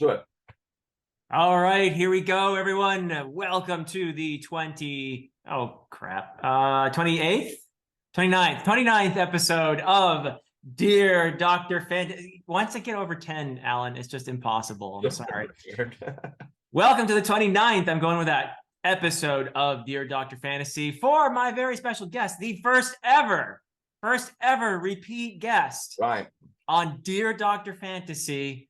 Do it. All right, here we go, everyone. Welcome to the 28th, 29th episode of Dear Dr. Fantasy. Once I get over 10, Alan, it's just impossible. I'm sorry. Welcome to the 29th. I'm going with that episode of Dear Dr. Fantasy for my very special guest, the first ever repeat guest Right. on Dear Dr. Fantasy.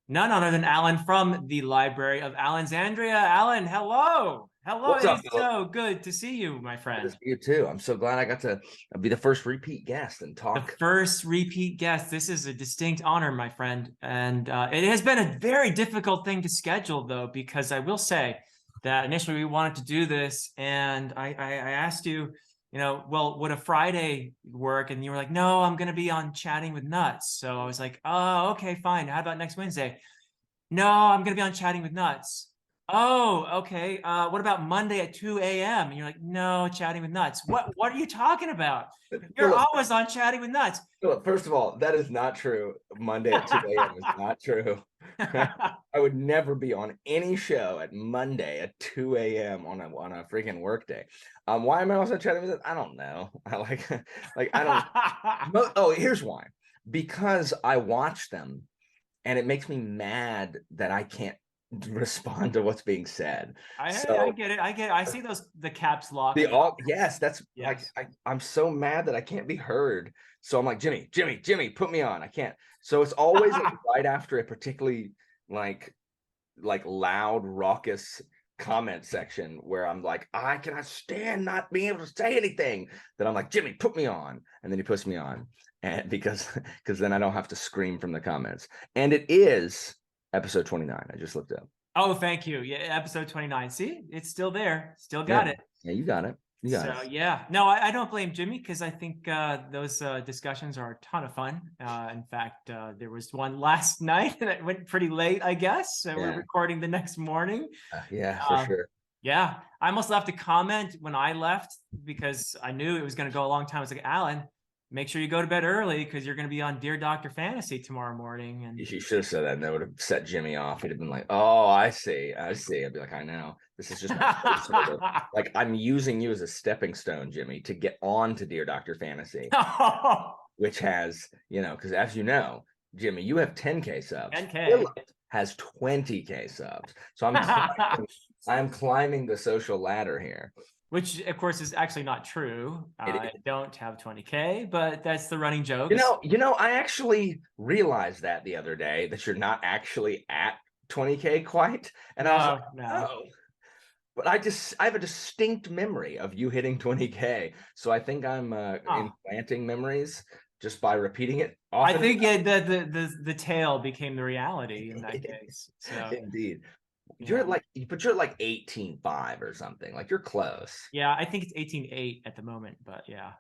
None other than Alan from the Library of Allenxandria. Alan, hello. Hello. What's up, It is Philip? so good to see you, my friend. You too. I'm so glad I got to be the first repeat guest and The talk. first repeat guest. This is a distinct honor, my friend. And it has been a very difficult thing to schedule, though, because I will say that initially we wanted to do this, and I asked you, well, would a Friday work? And you were like, no, I'm going to be on Chatting with Nuts. So I was like, oh, okay, fine. How about next Wednesday? No, I'm going to be on Chatting with Nuts. Oh, okay. What about Monday at 2 a.m.? And you're like, no, Chatting with Nuts. What are you talking about? You're Philip, always on Chatting with Nuts. Philip, first of all, that is not true. Monday at 2 a.m. is not true. I would never be on any show at Monday at 2 a.m. on a freaking work day. Why am I also chatting with it? I don't know. I don't. Oh, here's why. Because I watch them, and it makes me mad that I can't respond to what's being said. I So get it. I see the caps lock. yes, that's Yes. like I'm so mad that I can't be heard. So I'm like, Jimmy, put me on. I can't. So it's always like right after a particularly like loud, raucous comment section where I'm like, I cannot stand not being able to say anything. That I'm like, Jimmy, put me on, and then he puts me on, and because then I don't have to scream from the comments. And it is episode 29. I just looked up. Oh, thank you. Yeah, episode 29. See, it's still there. Still got it. Yeah, you got it. So yeah, no, I don't blame Jimmy, because I think those discussions are a ton of fun. In fact, there was one last night that went pretty late, I guess. We're recording the next morning. Yeah, for sure. Yeah, I almost left a comment when I left because I knew it was going to go a long time. I was like, Alan, make sure you go to bed early because you're going to be on Dear Dr. Fantasy tomorrow morning. And you should have said that, and that would have set Jimmy off. He'd have been like, "Oh, I see. I'd be like, I know. This is just like I'm using you as a stepping stone, Jimmy, to get on to Dear Dr. Fantasy, which has, because as you know, Jimmy, you have 10K subs. 10K. Philip has 20K subs. So I'm climbing the social ladder here. Which, of course, is actually not true. I don't have 20K, but that's the running joke. I actually realized that the other day, that you're not actually at 20K quite. And I was like, no. But I have a distinct memory of you hitting 20K. So I think I'm implanting memories just by repeating it often. I think the tale became the reality in that case. So. Indeed. You're at like 18.5 or something. Like, you're close. Yeah, I think it's 18.8 at the moment, but yeah.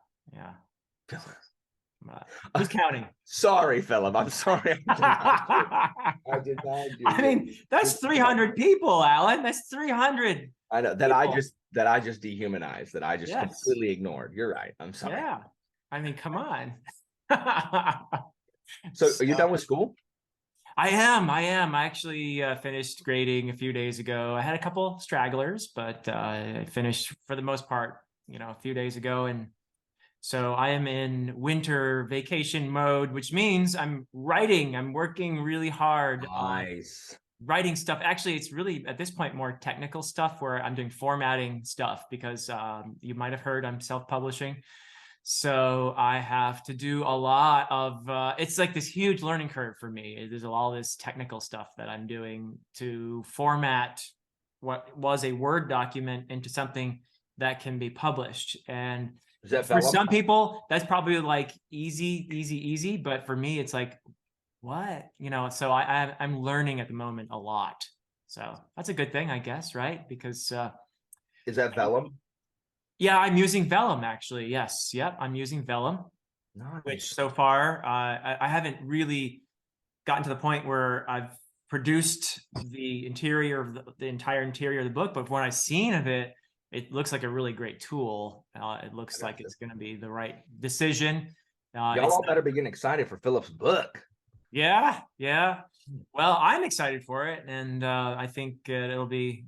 Who's counting? Sorry, Philip. I'm sorry. I did not do I mean, that's 300 people, Alan. That's 300. I know that people. that I just dehumanized, that I just completely ignored. You're right. I'm sorry. Yeah. I mean, come on. So are you done with school? I am. I actually finished grading a few days ago. I had a couple stragglers, but I finished for the most part, a few days ago. And so I am in winter vacation mode, which means I'm writing. I'm working really hard on writing stuff. Actually, it's really, at this point, more technical stuff where I'm doing formatting stuff because you might have heard I'm self-publishing. So I have to do a lot of, it's like this huge learning curve for me. There's all this technical stuff that I'm doing to format what was a Word document into something that can be published. And for some people, that's probably like easy. But for me, it's like, what? So I'm learning at the moment a lot. So that's a good thing, I guess, right? Because is that Vellum? Yeah, I'm using Vellum, actually. Yes. Yep. I'm using Vellum, which so far I haven't really gotten to the point where I've produced the interior of the entire interior of the book. But when I've seen of it, it looks like a really great tool. It looks like it's going to be the right decision. Y'all all better be getting excited for Philip's book. Yeah, yeah. Well, I'm excited for it, and I think it'll be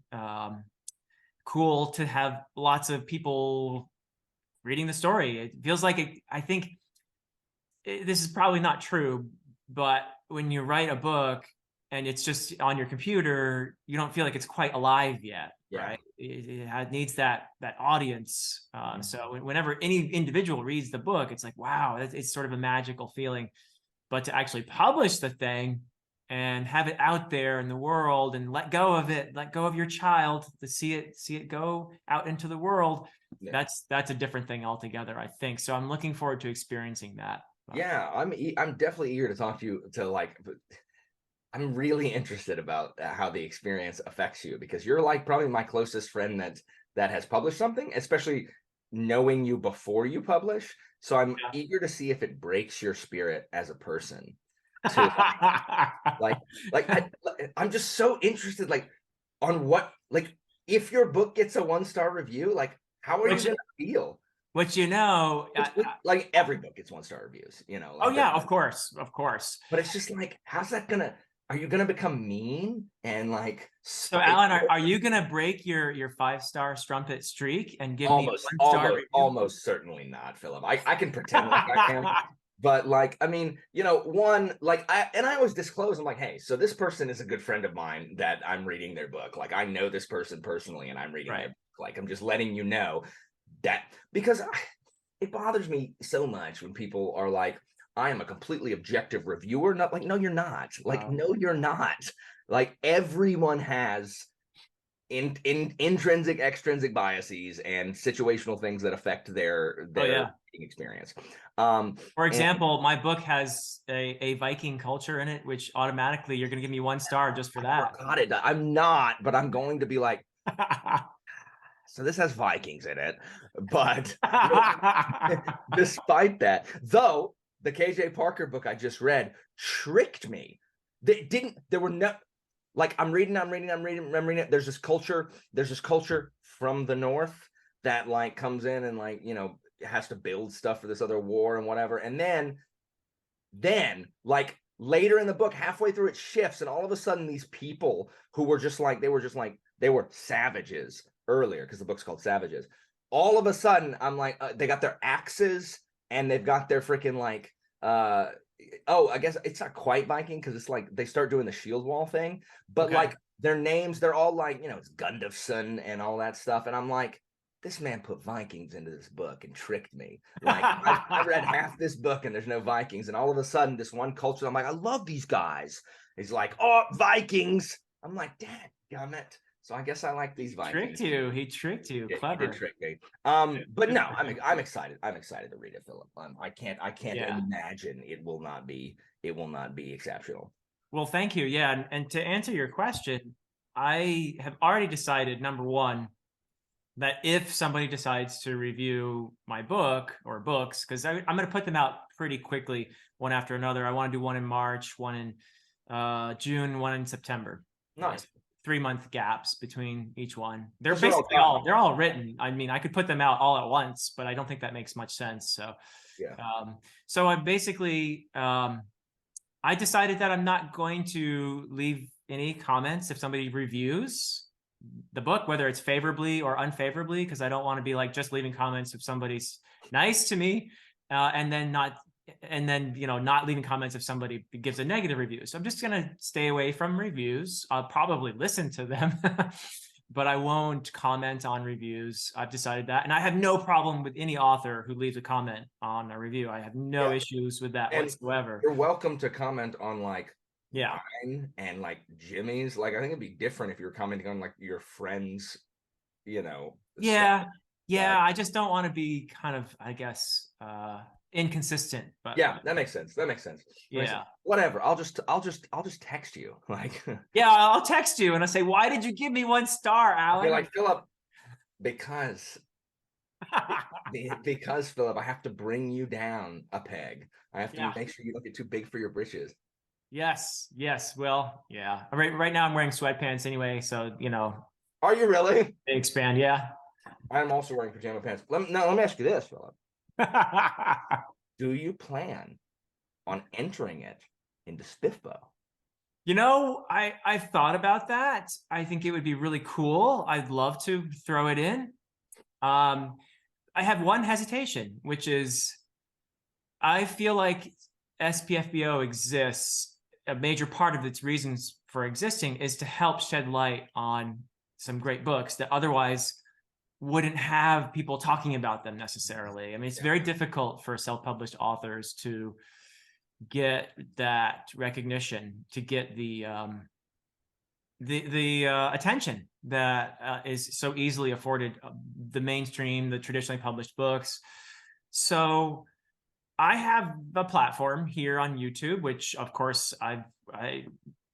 cool to have lots of people reading the story. It feels like I think this is probably not true, but when you write a book and it's just on your computer, you don't feel like it's quite alive yet, Yeah. right? It needs that audience. So whenever any individual reads the book, it's like, wow, it's sort of a magical feeling. But to actually publish the thing and have it out there in the world and let go of it, let go of your child to see it go out into the world, Yeah. that's a different thing altogether, I think. So I'm looking forward to experiencing that. Yeah, I'm definitely eager to talk to you to like I'm really interested about how the experience affects you because you're like probably my closest friend that has published something, especially knowing you before you publish. So I'm Yeah. eager to see if it breaks your spirit as a person to like I'm just so interested like on what like if your book gets a 1-star review, like how are you which gonna feel? which you know, Like every book gets 1-star reviews, you know, oh like that. yeah, of course, of course. But it's just like, how's that gonna? Are you gonna become mean and like So Alan, spiteful? are you gonna break your 5-star strumpet streak and give me a Almost, 1-star almost, review? almost certainly not, Philip. I can pretend like I am, but like, I mean, you know, one like I always disclose. I'm like, hey, so this person is a good friend of mine that I'm reading their book. Like, I know this person personally, and I'm reading their Right. book. Like, I'm just letting you know that because it bothers me so much when people are like, I am a completely objective reviewer. Not like, no, you're not. Like, no, you're not. Like, everyone has in intrinsic, extrinsic biases and situational things that affect Oh their yeah. reading experience. For And example, my book has a Viking culture in it, which automatically you're gonna give me 1 star just for I that. forgot it. I'm not, but I'm going to be like, so this has Vikings in it, but despite that, though the KJ Parker book I just read tricked me. They didn't. There were no like I'm reading it. There's this culture from the north that like comes in and like you know has to build stuff for this other war and whatever, and then like later in the book halfway through it shifts and all of a sudden these people who were just like they were savages earlier because the book's called Savages. All of a sudden I'm like they got their axes and they've got their freaking like uh oh I guess it's not quite Viking because it's like they start doing the shield wall thing, but Okay. like their names they're all like you know it's Gundafson and all that stuff and I'm like this man put Vikings into this book and tricked me. Like I read half this book and there's no Vikings, and all of a sudden this one culture, I'm like, I love these guys. He's like, oh, Vikings. I'm like, dad, gummit. So I guess I like these Tricked Vikings. you. He tricked you. He did Clever. trick me. But no, I'm excited. I'm excited to read it, Philip. I can't Yeah. imagine it will not be exceptional. Well, thank you. Yeah. And to answer your question, I have already decided, number one, that if somebody decides to review my book or books, because I'm going to put them out pretty quickly, one after another. I want to do one in March, one in June, one in September. Nice. 3-month gaps between each one. They're Those are basically all they're all written. I mean, I could put them out all at once, but I don't think that makes much sense. So, yeah. so I basically I decided that I'm not going to leave any comments if somebody reviews the book, whether it's favorably or unfavorably, because I don't want to be like just leaving comments if somebody's nice to me, and then not not leaving comments if somebody gives a negative review. So I'm just gonna stay away from reviews. I'll probably listen to them, but I won't comment on reviews. I've decided that, and I have no problem with any author who leaves a comment on a review. I have no issues with that And whatsoever. you're welcome to comment on like Yeah. mine and like Jimmy's. Like I think it'd be different if you were commenting on like your friends, you know, stuff. Yeah. But Yeah. I just don't want to be kind of, I guess, inconsistent, but yeah, that makes sense. That makes sense. yeah. Whatever. I'll just text you. Like Yeah, I'll text you and I say, why did you give me 1 star, you're Alan? like Philip, because because Philip, I have to bring you down a peg. I have to make sure you don't get too big for your britches. Yes. Yes. Well, yeah. Right now I'm wearing sweatpants anyway, so Are you really? they expand. Yeah. I'm also wearing pajama pants. Let me ask you this, Philip. Do you plan on entering it into SPIFBO? You know, I've thought about that. I think it would be really cool. I'd love to throw it in. I have one hesitation, which is I feel like SPFBO exists. A major part of its reasons for existing is to help shed light on some great books that otherwise wouldn't have people talking about them necessarily. I mean, it's very difficult for self-published authors to get that recognition, to get the attention that is so easily afforded the mainstream, the traditionally published books. So I have a platform here on YouTube, which of course I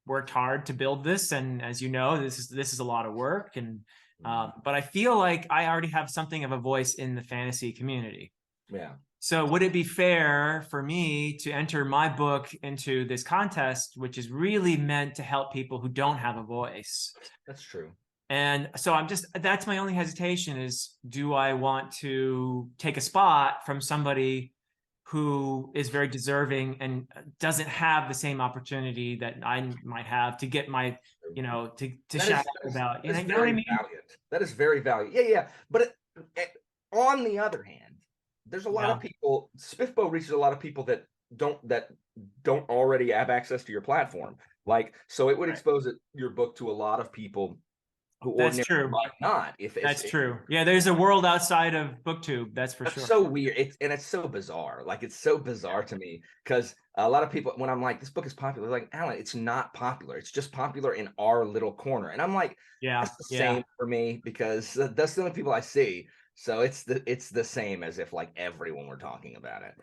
worked hard to build this, and as you know, this is a lot of work, and but I feel like I already have something of a voice in the fantasy community. Yeah. So would it be fair for me to enter my book into this contest, which is really meant to help people who don't have a voice? That's true. And so that's my only hesitation is, do I want to take a spot from somebody who is very deserving and doesn't have the same opportunity that I might have to get my, to shout about, you know what I mean? Valiant. That is very valiant. Yeah. But on the other hand, there's a lot of people, SPIFBO reaches a lot of people that don't already have access to your platform. Like, so it would expose your book to a lot of people who ordinarily might not. That's true. Yeah, there's a world outside of BookTube. That's for sure. So weird. It's so bizarre. Like, it's so bizarre to me because a lot of people, when I'm like, this book is popular, they're like, Alan, it's not popular. It's just popular in our little corner. And I'm like, that's the same for me, because that's the only people I see. So it's the same as if like everyone were talking about it.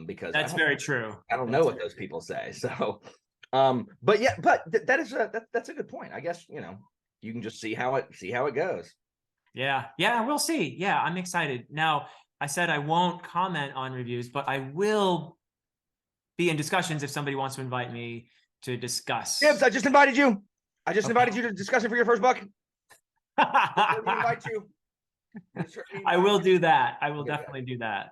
Because that's very true. I don't know what those people say. So, but yeah, but that's a good point. I guess, you can just see how it goes. Yeah, we'll see. Yeah, I'm excited. Now, I said I won't comment on reviews, but I will be in discussions if somebody wants to invite me to discuss. Gibbs, I just invited you. Invited you to discuss it for your first book. Invite you. I will do that. I will definitely do that.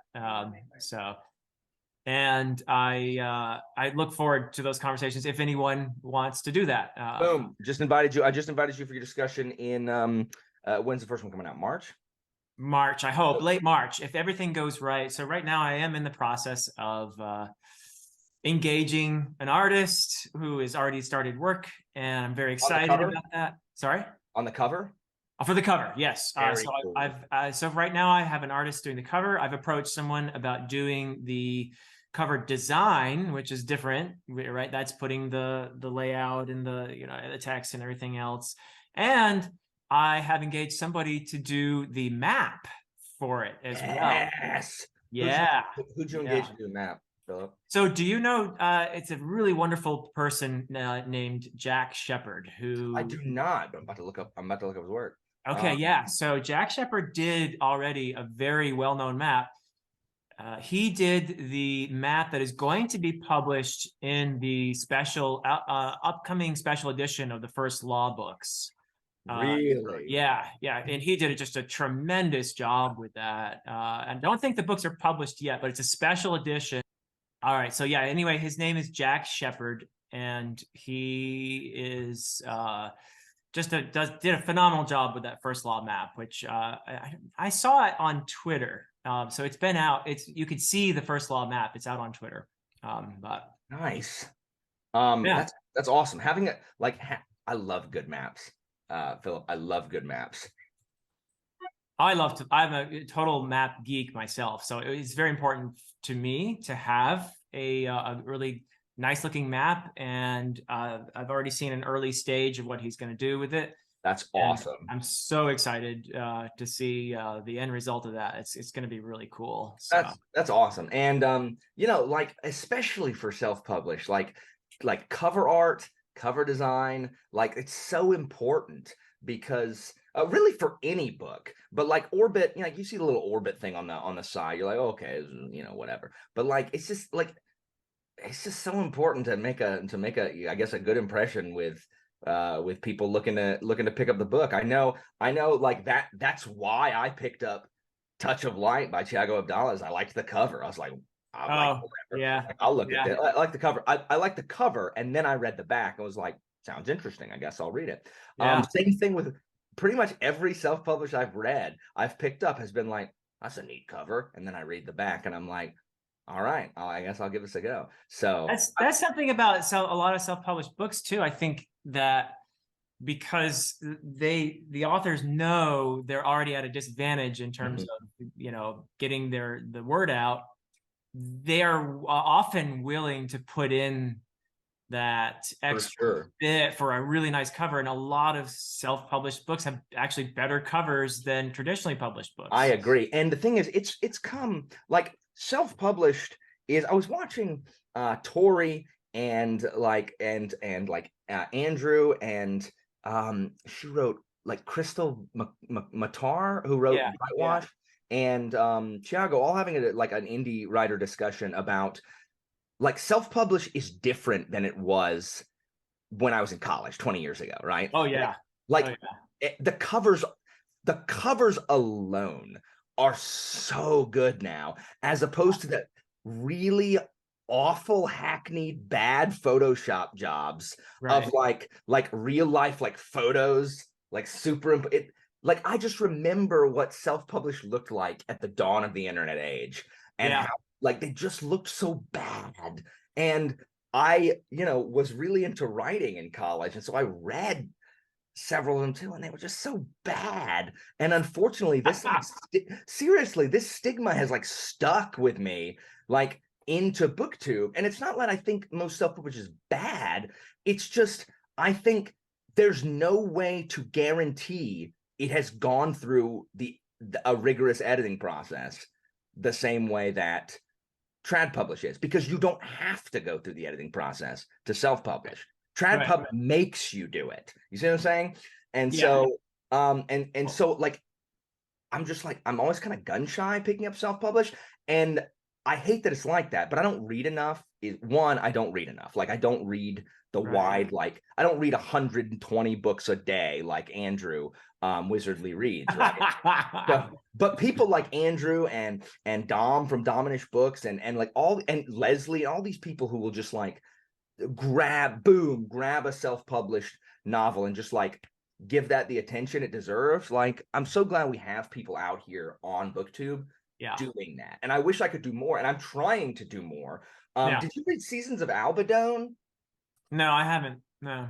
And I look forward to those conversations if anyone wants to do that. Boom. Just invited you. I just invited you for your discussion in when's the first one coming out? March, I hope. Late March, if everything goes right. So right now I am in the process of engaging an artist who has already started work, and I'm very excited about that. Sorry? On the cover? For the cover, yes. So cool. So right now I have an artist doing the cover. I've approached someone about doing the cover design, which is different, right? That's putting the layout and the text and everything else. And I have engaged somebody to do the map for it as well. Yes. Yeah. Who'd you engage to do the map, Philip? So do you know, it's a really wonderful person named Jack Shepard, who... I do not, but I'm about to look up his work. Okay, yeah. So Jack Shepard did already a very well-known map. He did the map that is going to be published in the special upcoming special edition of the First Law books. Really? Yeah. And he did just a tremendous job with that. I don't think the books are published yet, but it's a special edition. All right. So yeah, anyway, his name is Jack Shepard, and he is did a phenomenal job with that First Law map, which I saw it on Twitter. So it's been out. You could see the First Law map. It's out on Twitter. But nice. That's awesome. Having it I love good maps. Philip, I love good maps. I'm a total map geek myself, so it's very important to me to have a really nice looking map, and I've already seen an early stage of what he's going to do with it. That's awesome. And I'm so excited to see the end result of that. It's going to be really cool. So. That's awesome. And especially for self-published, like cover art, cover design, it's so important, because really for any book, but Orbit, you see the little Orbit thing on the side, you're like, okay, whatever. But it's just so important to make a I guess a good impression with people looking to pick up the book. I know that's why I picked up Touch of Light by Thiago Abdallah. I liked the cover. I was like, I'm like, Oh, whatever. yeah. Like, I'll look at Yeah. it. I like the cover. I like the cover, and then I read the back and was like, sounds interesting. I guess I'll read it. Yeah. Same thing with pretty much every self-published I've read, I've picked up has been like, that's a neat cover. And then I read the back and I'm like, all right, I guess I'll give this a go. So That's something about a lot of self-published books too. I think that because the authors know they're already at a disadvantage in terms of getting the word out, they are often willing to put in that for extra sure. bit for a really nice cover. And a lot of self-published books have actually better covers than traditionally published books. I agree. And the thing is, it's come like self-published is I was watching Tori and like Andrew and she wrote like Crystal Matar who wrote Yeah, Whitewash and Thiago all having like an indie writer discussion about like self-publish is different than it was when I was in college 20 years ago, right? Oh yeah. Like the covers alone are so good now, as opposed to the really awful, hackneyed, bad Photoshop jobs of like real life, like photos, like like I just remember what self-published looked like at the dawn of the internet age and how like they just looked so bad. And I, was really into writing in college. And so I read several of them too, and they were just so bad. And unfortunately, this like seriously, this stigma has like stuck with me, like into BookTube. And it's not that I think most self-publish is bad. It's just I think there's no way to guarantee it has gone through a rigorous editing process the same way that trad publish is, because you don't have to go through the editing process to self-publish. TradPub makes you do it. You see what I'm saying? And so, and so like, I'm just like, I'm always kind of gun shy picking up self-publish. And I hate that it's like that, but I don't read enough. One, I don't read enough. Like I don't read the wide, like I don't read 120 books a day like Andrew Wizardly reads, right? So, but people like Andrew and Dom from Dominish Books and like and Leslie, all these people who will just like grab a self-published novel and just like give that the attention it deserves. Like I'm so glad we have people out here on BookTube doing that, and I wish I could do more, and I'm trying to do more. Did you read Seasons of Albedo? No, I haven't. No,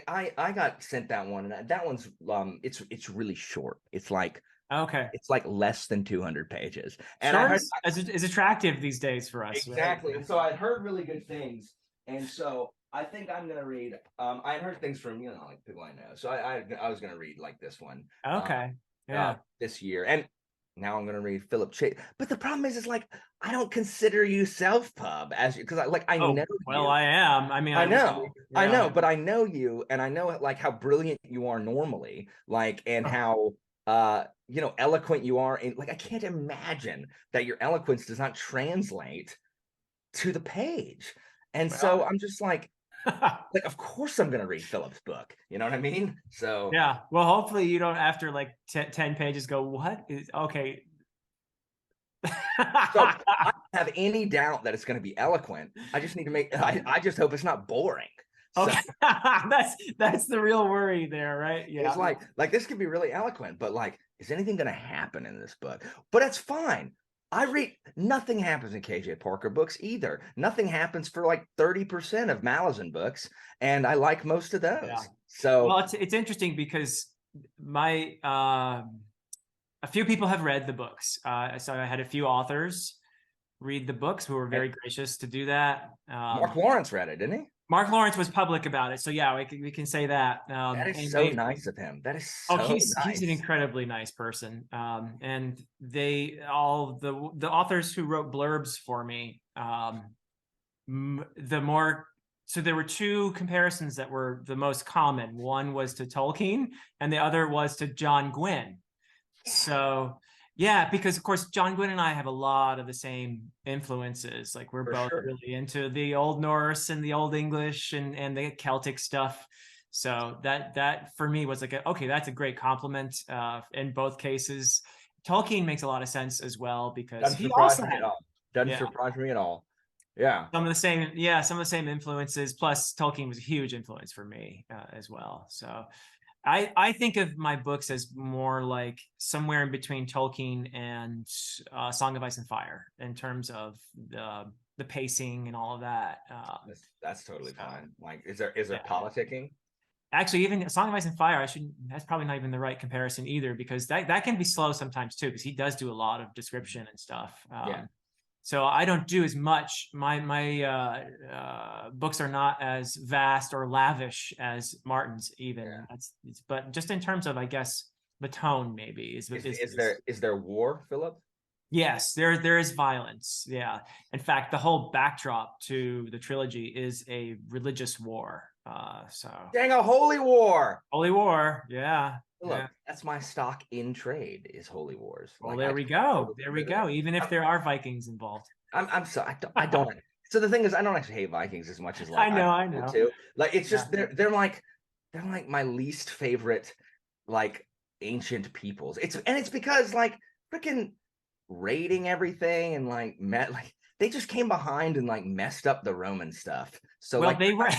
I got sent that one, and that one's it's really short. It's like it's like less than 200 pages, and short is attractive these days for us. Exactly. And so I'd heard really good things. And so I think I'm gonna read. I had heard things from like people I know. So I was gonna read like this one. This year, and now I'm gonna read Philip Chase. But the problem is like I don't consider you self-pub as because I know. Well, I am. I mean, I know, but I know you, and I know like how brilliant you are normally, like and how eloquent you are. And like I can't imagine that your eloquence does not translate to the page. And so I'm just like of course I'm gonna read Philip's book. You know what I mean? So yeah. Well, hopefully you don't after like 10 pages go, what is okay. So I don't have any doubt that it's gonna be eloquent. I just need to make I just hope it's not boring. Okay. That's the real worry there, right? Yeah. It's like this could be really eloquent, but like, is anything gonna happen in this book? But it's fine. I read nothing happens in KJ Parker books either. Nothing happens for like 30% of Malice books, and I like most of those. Yeah. So well, it's interesting because my a few people have read the books. So I had a few authors read the books who were very gracious to do that. Mark Lawrence read it, didn't he? Mark Lawrence was public about it, so yeah, we can say that. That is so nice of him. That is so he's nice. He's an incredibly nice person. And all the authors who wrote blurbs for me, so there were two comparisons that were the most common. One was to Tolkien, and the other was to John Gwynne. So yeah, because of course John Gwynne and I have a lot of the same influences. Like we're both really into the Old Norse and the Old English and the Celtic stuff. So that for me was like, okay, that's a great compliment in both cases. Tolkien makes a lot of sense as well because he also had Doesn't Yeah. surprise me at all. Yeah. Some of the same influences. Plus, Tolkien was a huge influence for me as well. So, I think of my books as more like somewhere in between Tolkien and Song of Ice and Fire in terms of the pacing and all of that. That's totally So, fine. Like, is there yeah. politicking? Actually, even Song of Ice and Fire, I shouldn't. That's probably not even the right comparison either, because that can be slow sometimes too, because he does do a lot of description and stuff. Yeah. So I don't do as much. My books are not as vast or lavish as Martin's even. Yeah. But just in terms of, I guess, the tone maybe Is there war, Philip? yes, there is violence. Yeah. In fact, the whole backdrop to the trilogy is a religious war. So Dang, a holy war. holy war. Yeah. Look, Yeah. that's my stock in trade is holy wars. Well, Like there I we go. totally There we agree with go. it. Even if I'm, there are Vikings involved. I'm sorry. I don't. So the thing is, I don't actually hate Vikings as much as I like know, other I people know. too. Like it's Yeah. just they're like my least favorite like ancient peoples. It's because like freaking raiding everything and like they just came behind and like messed up the Roman stuff. So Well, like they were.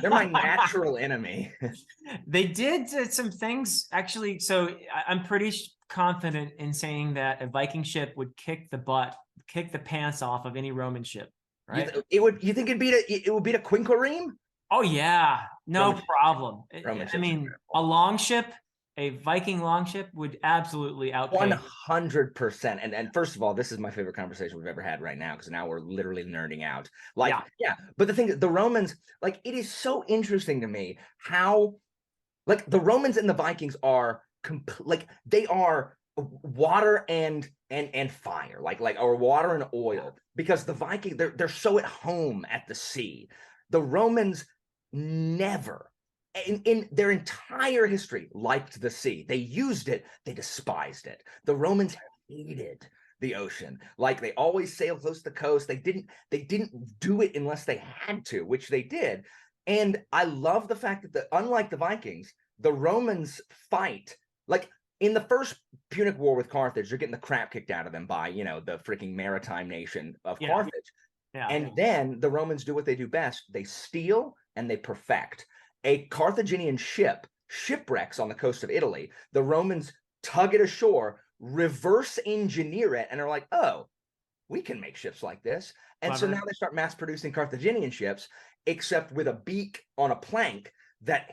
they're my natural enemy. They did some things actually. So I'm pretty confident in saying that a Viking ship would kick the pants off of any Roman ship, right? You think it would beat a Quinquereme? Oh yeah, no Roman, problem. Roman I ships are mean, incredible. a longship, a Viking longship would absolutely outpace. 100%. And first of all, this is my favorite conversation we've ever had right now because now we're literally nerding out. Like, Yeah, yeah, but the thing, the Romans, like, it is so interesting to me how, like, the Romans and the Vikings are like they are water and fire, or water and oil, because the Viking they're so at home at the sea. The Romans never in their entire history liked the sea. They used it, they despised it. The Romans hated the ocean. Like they always sailed close to the coast. They didn't do it unless they had to, which they did. And I love the fact that unlike the Vikings, the Romans fight like in the first Punic War with Carthage, they're getting the crap kicked out of them by, the freaking maritime nation of yeah, Carthage. yeah. And then the Romans do what they do best. They steal and they perfect. A Carthaginian ship shipwrecks on the coast of Italy. The Romans tug it ashore, reverse engineer it, and are like, oh, we can make ships like this. And so now they start mass producing Carthaginian ships, except with a beak on a plank that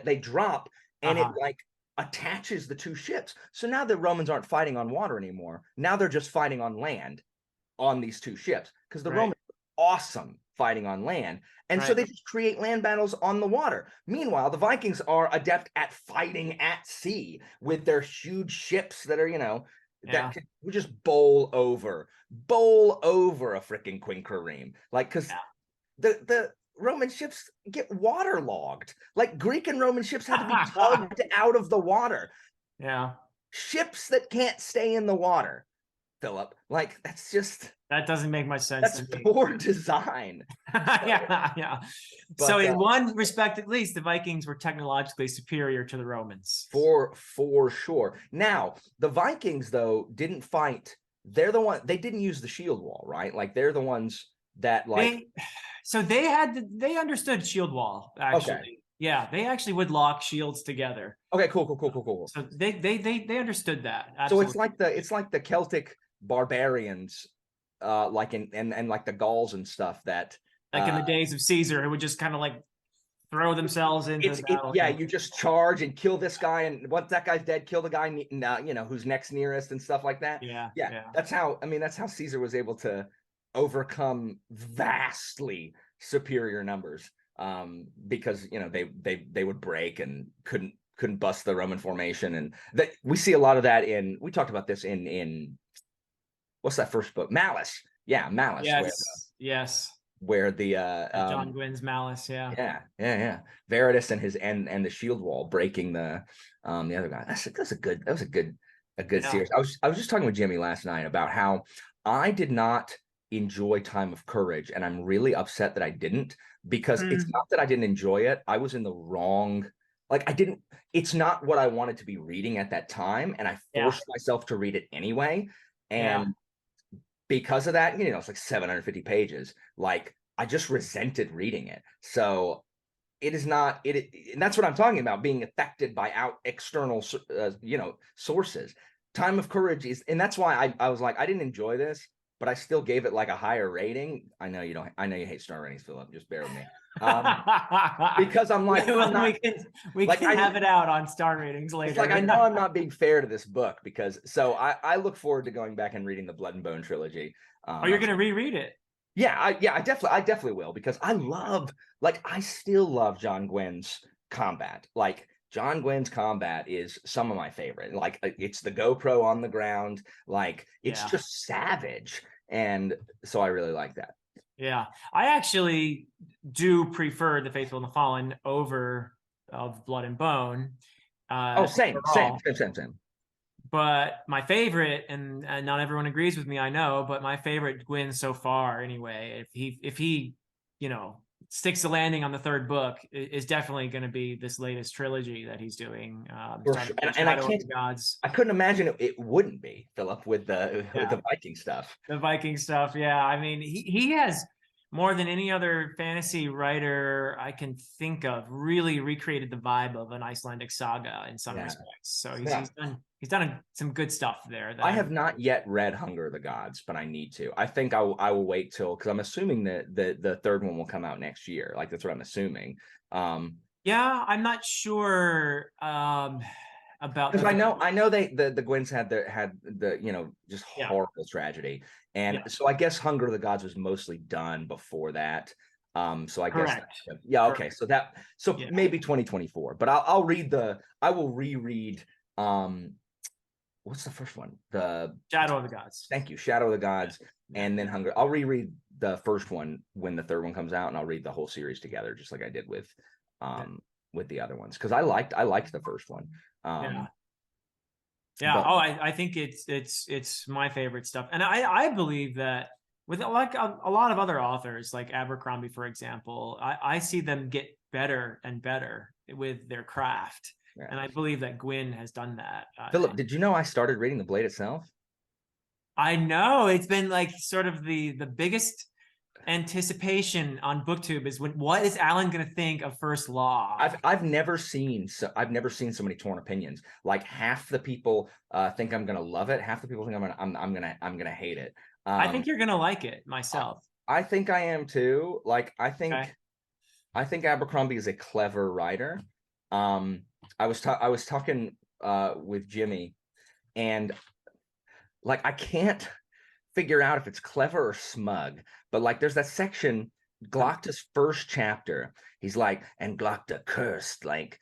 they drop, and it like attaches the two ships. So now the Romans aren't fighting on water anymore. Now they're just fighting on land on these two ships because the Romans are awesome fighting on land. And so they just create land battles on the water. Meanwhile, the Vikings are adept at fighting at sea with their huge ships that are, that can just bowl over a freaking Quinquereme. Like, because the Roman ships get waterlogged. Like Greek and Roman ships had to be tugged out of the water. Yeah. Ships that can't stay in the water, Philip. Like That doesn't make much sense that's to me. poor design. Yeah. But, so in one respect, at least, the Vikings were technologically superior to the Romans. For sure. Now, the Vikings, though, didn't fight. They didn't use the shield wall, right? Like they're the ones that they understood shield wall, actually. Okay. Yeah, they actually would lock shields together. Okay, cool. So they understood that. Absolutely. Absolutely. So it's like the Celtic barbarians, like and like the Gauls and stuff that Like in the days of Caesar, who would just kind of like throw themselves into battle. Yeah, you just charge and kill this guy, and once that guy's dead, kill the guy who's next nearest and stuff like that. Yeah. That's how Caesar was able to overcome vastly superior numbers, because they would break and couldn't bust the Roman formation. And that we see a lot of that we talked about this in what's that first book, Malice. Malice. Yes. Where the John Gwynn's Malice. Yeah. Veritas and the shield wall breaking the other guy. That was a good series. I was just talking with Jimmy last night about how I did not enjoy Time of Courage, and I'm really upset that I didn't, because it's not that I didn't enjoy it. I was in the wrong, it's not what I wanted to be reading at that time, and I forced myself to read it anyway. And because of that, you know, it's like 750 pages. Like I just resented reading it. So it is not it, and that's what I'm talking about, being affected by external you know, sources. Time of Courage is, and that's why I was like, I didn't enjoy this, but I still gave it like a higher rating. I know you don't, I know you hate star ratings, Philip, just bear with me. Because I'm like, I'm not, we like, can have it out on star ratings later. it's like, I know I'm not being fair to this book, because so I look forward to going back and reading the Blood and Bone trilogy. Oh, you're gonna reread it? Yeah, I definitely will, because I love, like, I still love John Gwynn's combat. Like, John Gwynn's combat is some of my favorite. Like, it's the GoPro on the ground, like it's just savage, and so I really like that. Yeah, I actually do prefer The Faithful and the Fallen over of Blood and Bone. Oh, same. But my favorite, and not everyone agrees with me, I know, but my favorite Gwyn so far, anyway, if he, you know, sticks the landing on the third book, is definitely going to be this latest trilogy that he's doing. Sure. And I couldn't imagine it wouldn't be, Philip, with the Viking stuff. The Viking stuff, yeah. I mean, he has, more than any other fantasy writer I can think of, really recreated the vibe of an Icelandic saga in some respects. So he's done some good stuff there. I have not yet read Hunger of the Gods, but I need to. I think I will wait till, because I'm assuming that the third one will come out next year. Like, that's what I'm assuming. Yeah, I'm not sure about, because I know the Gwynns had the you know, just horrible tragedy, and so I guess Hunger of the Gods was mostly done before that. So I guess okay, so maybe 2024, but I will reread what's the first one? The Shadow of the Gods. Thank you, Shadow of the Gods, and then Hunger. I'll reread the first one when the third one comes out, and I'll read the whole series together, just like I did with the other ones, because I liked the first one. I think it's my favorite stuff, and I believe that with like a lot of other authors, like Abercrombie, for example, I see them get better and better with their craft. And I believe that Gwyn has done that. Philip, did you know I started reading The Blade itself? I know, it's been like sort of the biggest anticipation on BookTube is what is Alan going to think of First Law? I've never seen so many torn opinions. Like, half the people think I'm going to love it, half the people think I'm going to hate it. I think you're going to like it myself. I think I am too. Like, I think Abercrombie is a clever writer. I was talking with Jimmy, and like, I can't figure out if it's clever or smug, but like, there's that section, Glocta's first chapter. He's like, and Glocta cursed, like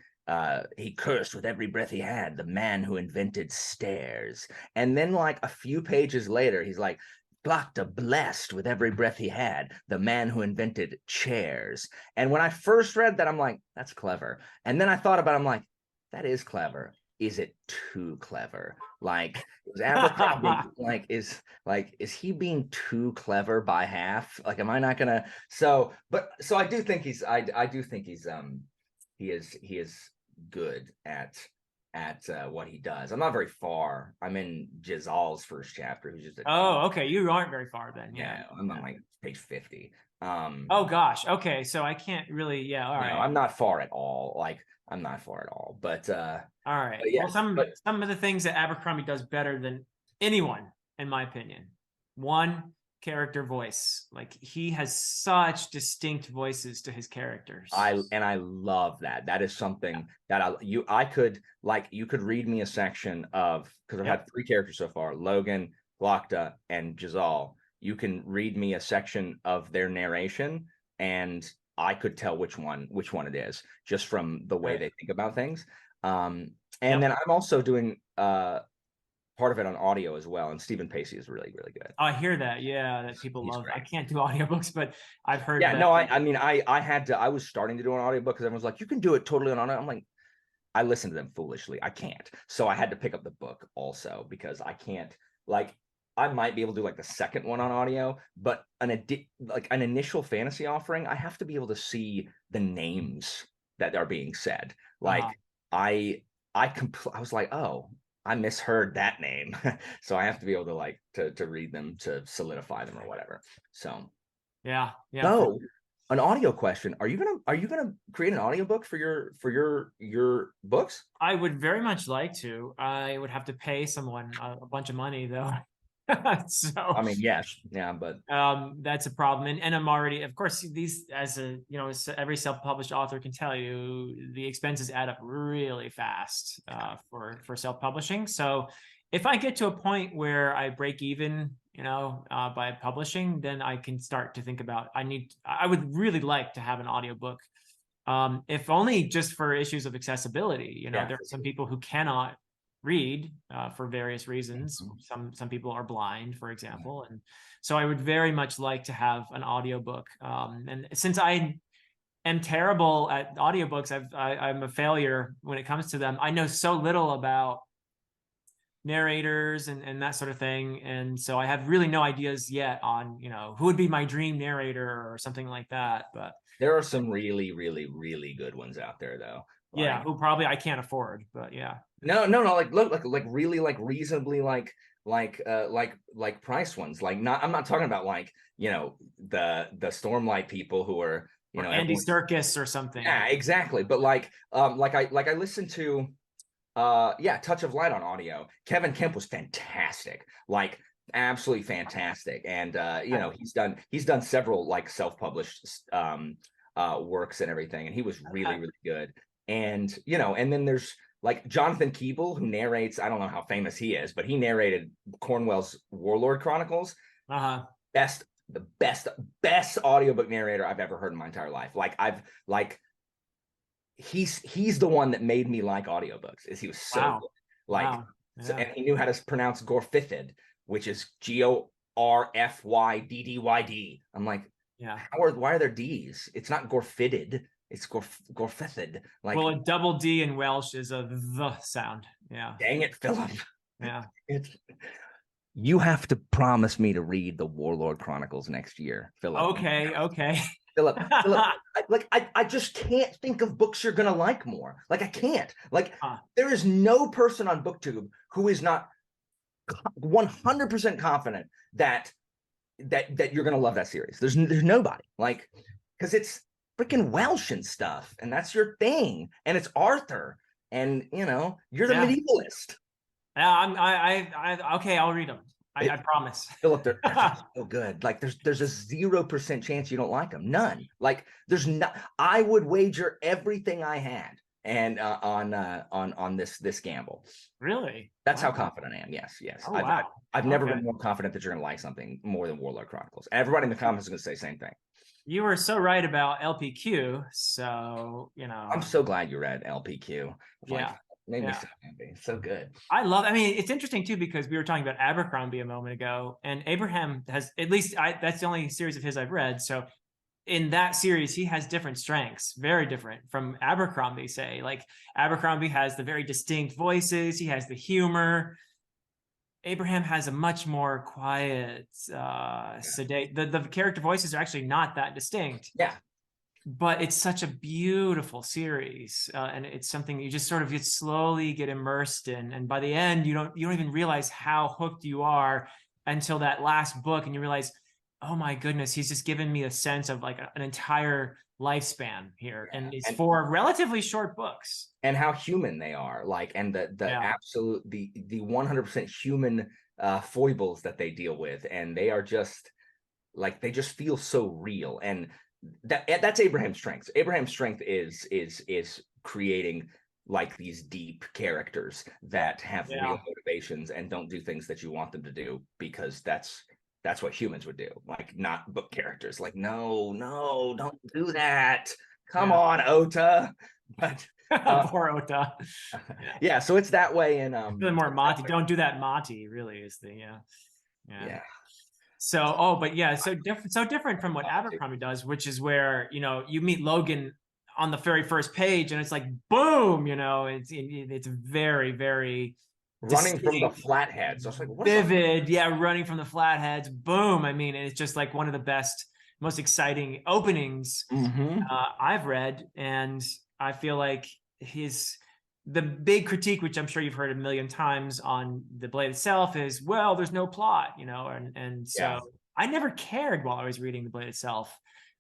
he cursed with every breath he had, the man who invented stairs. And then like a few pages later, he's like, Glocta blessed with every breath he had, the man who invented chairs. And when I first read that, I'm like, that's clever. And then I thought about it, I'm like, that is clever. Is it too clever? Like, is Abercrombie is he being too clever by half? Like, am I not gonna? So I do think he is good at what he does. I'm not very far. I'm in Jezal's first chapter, who's just okay, you aren't very far then. Yeah, I'm on like page 50. Oh gosh, okay, so I can't really. All right, I'm not far at all. Like, I'm not far at all, but all right. Yes, well, some of the things that Abercrombie does better than anyone, in my opinion. One, character voice. Like, he has such distinct voices to his characters. I love that. That is something that you could read me a section of, because I've had 3 characters so far: Logan, Glocta, and Jezal. You can read me a section of their narration, and I could tell which one it is, just from the way they think about things. And then I'm also doing part of it on audio as well, and Stephen Pacey is really, really good. I hear that, that people love. Great. I can't do audiobooks, but I've heard that. No, I mean, I was starting to do an audiobook, because everyone's like, you can do it totally on audio. I'm like, I listen to them foolishly. I can't. So I had to pick up the book also, because I can't, like, I might be able to do like the second one on audio, but an initial fantasy offering, I have to be able to see the names that are being said. Like, I was like, oh, I misheard that name. So I have to be able to like to read them to solidify them or whatever. So Yeah, yeah. so an audio question. Are you gonna create an audiobook for your books? I would very much like to. I would have to pay someone a bunch of money though. So I mean, yes, yeah, but that's a problem. And I'm already, of course, these, as a, you know, as every self-published author can tell you, the expenses add up really fast for self-publishing. So if I get to a point where I break even, you know, by publishing, then I can start to think about, I would really like to have an audiobook, if only just for issues of accessibility. You know, yeah, there are some people who cannot read for various reasons. Some people are blind, for example, and so I would very much like to have an audiobook. And since I am terrible at audiobooks, I'm a failure when it comes to them. I know so little about narrators and that sort of thing, and so I have really no ideas yet on, you know, who would be my dream narrator or something like that. But there are some really, really, really good ones out there though. yeah, Like who probably I can't afford, but yeah. no, like look, like really, like reasonably, like price ones. Like not, I'm not talking about like, you know, the Stormlight people who are, you Or know, Andy everyone's, Serkis or something. yeah, exactly. But like I listened to yeah, Touch of Light on audio. Kevin Kemp was fantastic. Like absolutely fantastic. And you know, he's done several like self-published works and everything, and he was really, really good. And you know, and then there's like Jonathan Keeble, who narrates, I don't know how famous he is, but he narrated Cornwell's Warlord Chronicles. Uh-huh. The best audiobook narrator I've ever heard in my entire life. Like I've like he's the one that made me like audiobooks, is he was so Wow. good. Like Wow. so, Yeah. and he knew how to pronounce Gorfithid, which is Gorfydd. I'm like, Yeah. why are there D's? It's not Gorfitted, it's Gorfithid. Like, Well, a double D in Welsh is a the sound. Yeah. dang it, Philip. Yeah. It's, you have to promise me to read the Warlord Chronicles next year, Philip. Okay. Okay. Philip, I just can't think of books you're gonna like more. Like I can't. Like Huh. there is no person on BookTube who is not 100% confident that you're gonna love that series. There's nobody. Like, because it's freaking Welsh and stuff, and that's your thing, and it's Arthur, and you know you're the Yeah. medievalist. Yeah. Okay. I'll read them. I promise. Philip, they're just so good. Like there's a 0% chance you don't like them. None. Like there's not. I would wager everything I had and on this gamble. Really? That's Wow. how confident I am. Yes, yes. Oh, wow. I've never Okay. been more confident that you're gonna like something more than Warlord Chronicles. Everybody in the comments is gonna say the same thing. You were so right about LPQ. So, you know, I'm so glad you read LPQ. Like, yeah. made me Yeah. so happy. So good. I mean, it's interesting too, because we were talking about Abercrombie a moment ago, and Abraham has, at least that's the only series of his I've read. So in that series, he has different strengths, very different from Abercrombie, say. Like Abercrombie has the very distinct voices, he has the humor. Abraham has a much more quiet, sedate. The character voices are actually not that distinct, Yeah. but it's such a beautiful series, and it's something you just sort of slowly get immersed in, and by the end you don't even realize how hooked you are until that last book, and you realize, oh my goodness, he's just given me a sense of like an entire lifespan here, and it's for relatively short books, and how human they are, like, and the absolute the 100% human foibles that they deal with, and they are just like, they just feel so real. And that's Abraham's strength. Abraham's strength is creating like these deep characters that have real motivations and don't do things that you want them to do, because that's what humans would do, like not book characters. Like, no, don't do that. Come on, Ota. But poor Ota. Yeah, so it's that way. And more Monty. Don't do that, Monty. Really is the yeah. So, but yeah, so different from what Abercrombie does, which is where, you know, you meet Logan on the very first page, and it's like boom, you know, it's very, very running from the flatheads. I was like, what vivid, running from the flatheads, boom. I mean, it's just like one of the best, most exciting openings I've read, and I feel like the big critique, which I'm sure you've heard a million times on the Blade itself, is, well, there's no plot, and Yeah. so I never cared while I was reading the Blade itself.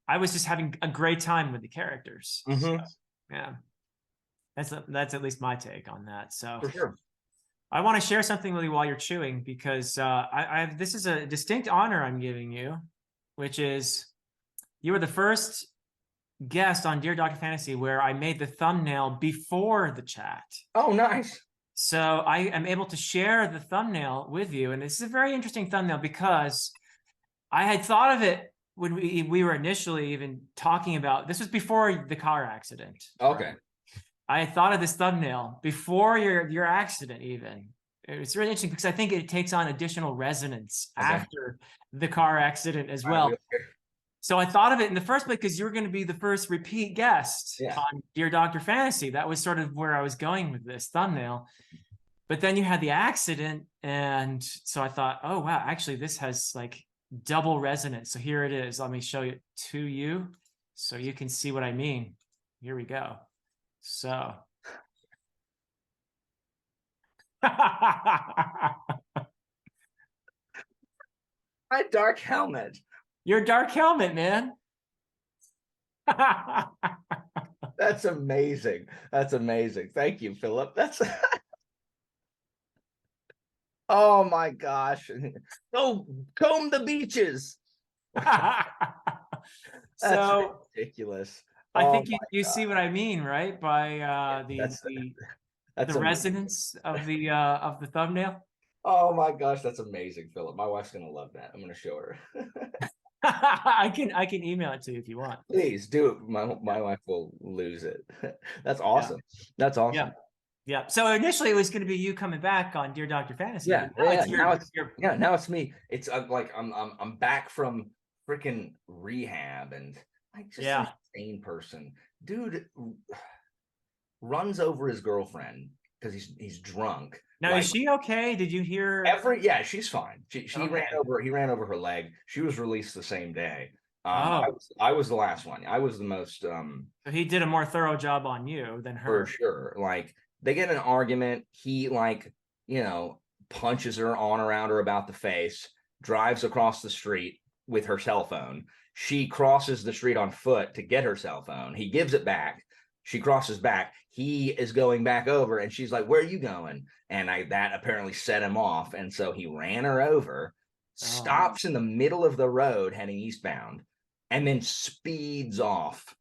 I was just having a great time with the characters. So, Mm-hmm. yeah, that's at least my take on that. So For sure. I want to share something with you while you're chewing, because this is a distinct honor I'm giving you, which is you were the first guest on Dear Dr. Fantasy where I made the thumbnail before the chat. Oh, nice. So I am able to share the thumbnail with you. And this is a very interesting thumbnail because I had thought of it when we were initially even talking about, this was before the car accident. Okay. Right? I had thought of this thumbnail before your accident even. It's really interesting because I think it takes on additional resonance after the car accident as well. So I thought of it in the first place because you were going to be the first repeat guest on Dear Dr. Fantasy. That was sort of where I was going with this thumbnail. But then you had the accident, and so I thought, oh wow, actually this has like double resonance. So here it is. Let me show it to you so you can see what I mean. Here we go. So My dark helmet. Your dark helmet, man. That's amazing. That's amazing. Thank you, Philip. That's oh my gosh. Oh, comb the beaches. That's So ridiculous. I Oh think my you see what I mean, right? By that's the amazing. resonance of the thumbnail. Oh my gosh, that's amazing, Philip. My wife's gonna love that. I'm gonna show her. I can email it to you if you want. Please do it. My wife will lose it. That's Yeah. awesome. That's awesome. Yeah. Yeah. So initially it was going to be you coming back on Dear Dr. Fantasy. Yeah. Now Yeah. it's Now it's me. It's like I'm back from freaking rehab and like just an insane person. Dude runs over his girlfriend because he's drunk. Now, like, is she okay? Did you hear? Yeah, she's fine. She Okay. he ran over her leg. She was released the same day. Oh. I was the last one. I was the most So he did a more thorough job on you than her. for sure. Like they get in an argument. He punches her on around her about the face, drives across the street with her cell phone. She crosses the street on foot to get her cell phone. He gives it back. She crosses back. He is going back over, and she's like, "Where are you going?" And that apparently set him off. And so he ran her over, stops in the middle of the road heading eastbound, and then speeds off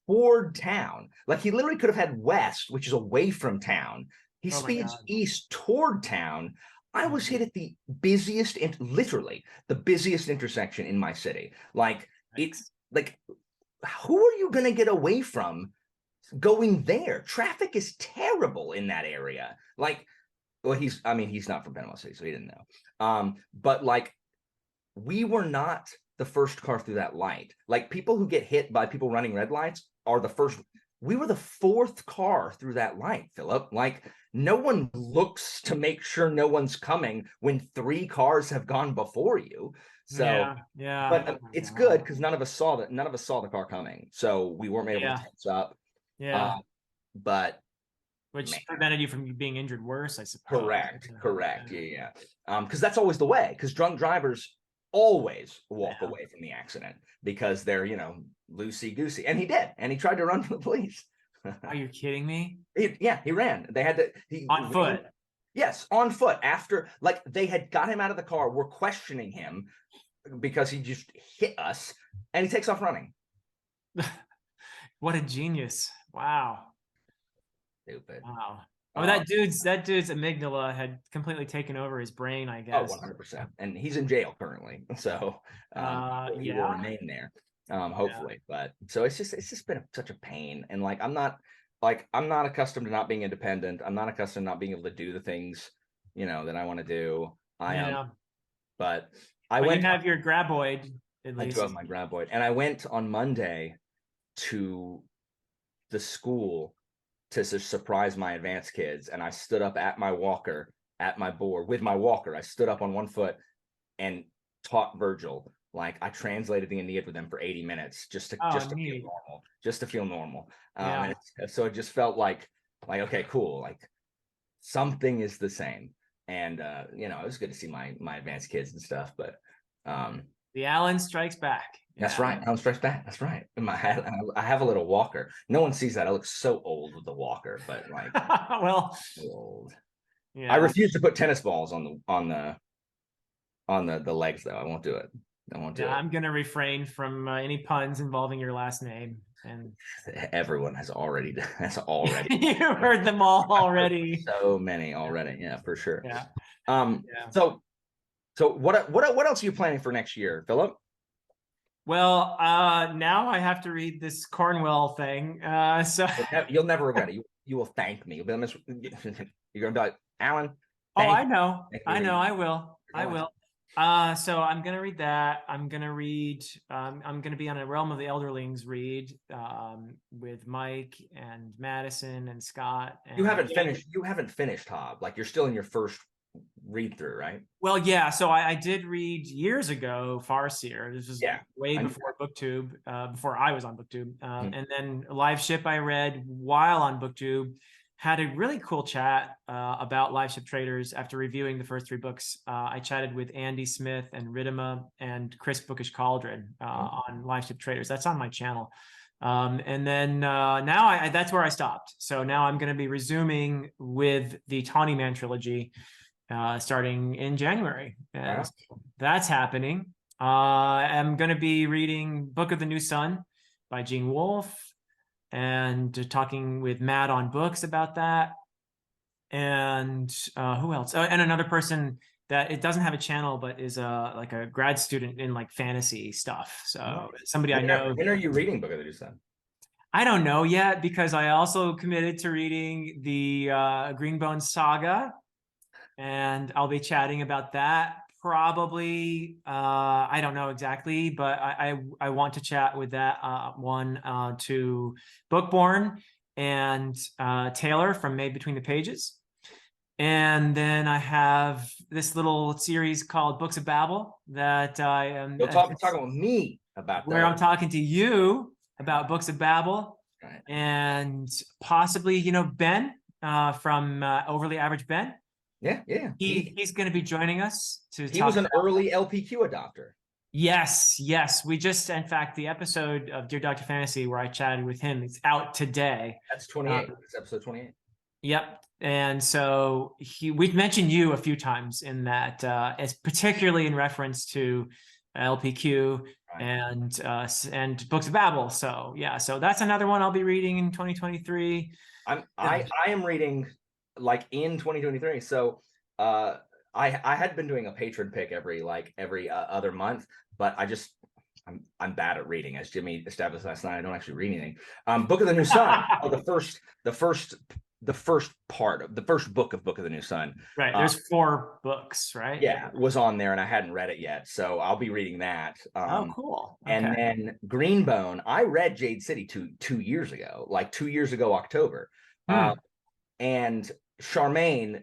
toward town. Like he literally could have had west, which is away from town. He speeds east toward town. I was hit at the busiest, literally the busiest intersection in my city. Like it's like, who are you going to get away from going there? Traffic is terrible in that area. Like, well, he's not from Panama City, so he didn't know. But like, we were not the first car through that light. Like people who get hit by people running red lights are the first. We were the fourth car through that light, Philip. Like no one looks to make sure no one's coming when 3 cars have gone before you. So yeah. But it's good because none of us saw the car coming, so we weren't able to tense up. Yeah. But which prevented you from being injured worse, I suppose. Correct. Yeah. Because that's always the way. Because drunk drivers always walk away from the accident because they're loosey goosey, and he did, and he tried to run from the police. Are you kidding me? He ran. They had to on foot. Yes, on foot. After they had got him out of the car, were questioning him because he just hit us, and he takes off running. What a genius! Wow. Stupid. Wow. Oh, that dude's amygdala had completely taken over his brain, I guess. Oh, 100%. And he's in jail currently, so he will remain there, hopefully. But so it's just been such a pain, and I'm not accustomed to not being independent. I'm not accustomed to not being able to do the things that I want to do. But you have your graboid at least. I do have my graboid, and I went on Monday to the school to surprise my advanced kids, and I stood up at my walker at my board with my walker. I stood up on one foot and taught Virgil. Like I translated the Aeneid with them for 80 minutes just to feel normal. And so it just felt like Like, okay, cool. Like something is the same. And you know, it was good to see my advanced kids and stuff, but The Allen strikes back. that's Yeah. right. I'm stretched back. That's right. I have a little walker. No one sees that. I look so old with the walker, but like Well, so old. I yeah. refuse to put tennis balls on the legs though. I won't do it. I won't do Yeah, it. I'm gonna refrain from any puns involving your last name. And Everyone has already you heard them all already. so many already. Yeah, for sure. Yeah. Um, Yeah. so what else are you planning for next year, Philip? Well, now I have to read this Cornwell thing. So You'll never regret it. You will thank me. You're gonna be like, Alan, oh, thank I know. you for I know, reading. I will. I will. So I'm gonna read that. I'm gonna read, I'm gonna be on a Realm of the Elderlings read with Mike and Madison and Scott You and haven't finished. You haven't finished Hob. Like you're still in your first read through, right? well, yeah. So I did read years ago Farseer. This was Yeah. way before BookTube, before I was on BookTube. And then Live Ship I read while on BookTube. Had a really cool chat about Live Ship Traders after reviewing the first 3 books. I chatted with Andy Smith and Ridima and Chris Bookish Cauldron on Live Ship Traders. That's on my channel. And then now that's where I stopped. So now I'm going to be resuming with the Tawny Man trilogy starting in January. And so that's happening. I'm going to be reading Book of the New Sun by Gene Wolfe and talking with Matt on Books about that. And who else? And another person that it doesn't have a channel, but is like a grad student in like fantasy stuff. So somebody I know. When are you reading Book of the New Sun? I don't know yet because I also committed to reading the Greenbone saga, and I'll be chatting about that probably. I don't know exactly, but I want to chat with that one to Bookborn and Taylor from Made Between the Pages. And then I have this little series called Books of Babel that I am Talking with me about where I'm talking to you about Books of Babel, right. and possibly, Ben from Overly Average Ben. Yeah. He's going to be joining us to He talk was an about early LPQ adopter. Yes. We just, in fact, the episode of Dear Dr. Fantasy where I chatted with him, it's out today. That's 28. It's episode 28. Yep. And so we've mentioned you a few times in that, as particularly in reference to LPQ and Books of Babel. So yeah, so that's another one I'll be reading in 2023. I am reading like in 2023. So I had been doing a patron pick every other month, but I'm bad at reading, as Jimmy established last night. I don't actually read anything. Book of the New Sun, the first book of Book of the New Sun. Right. There's 4 books, right? Yeah, was on there and I hadn't read it yet. So I'll be reading that. Oh, cool. Okay. And then Greenbone, I read Jade City 2 years ago, October. And Charmaine,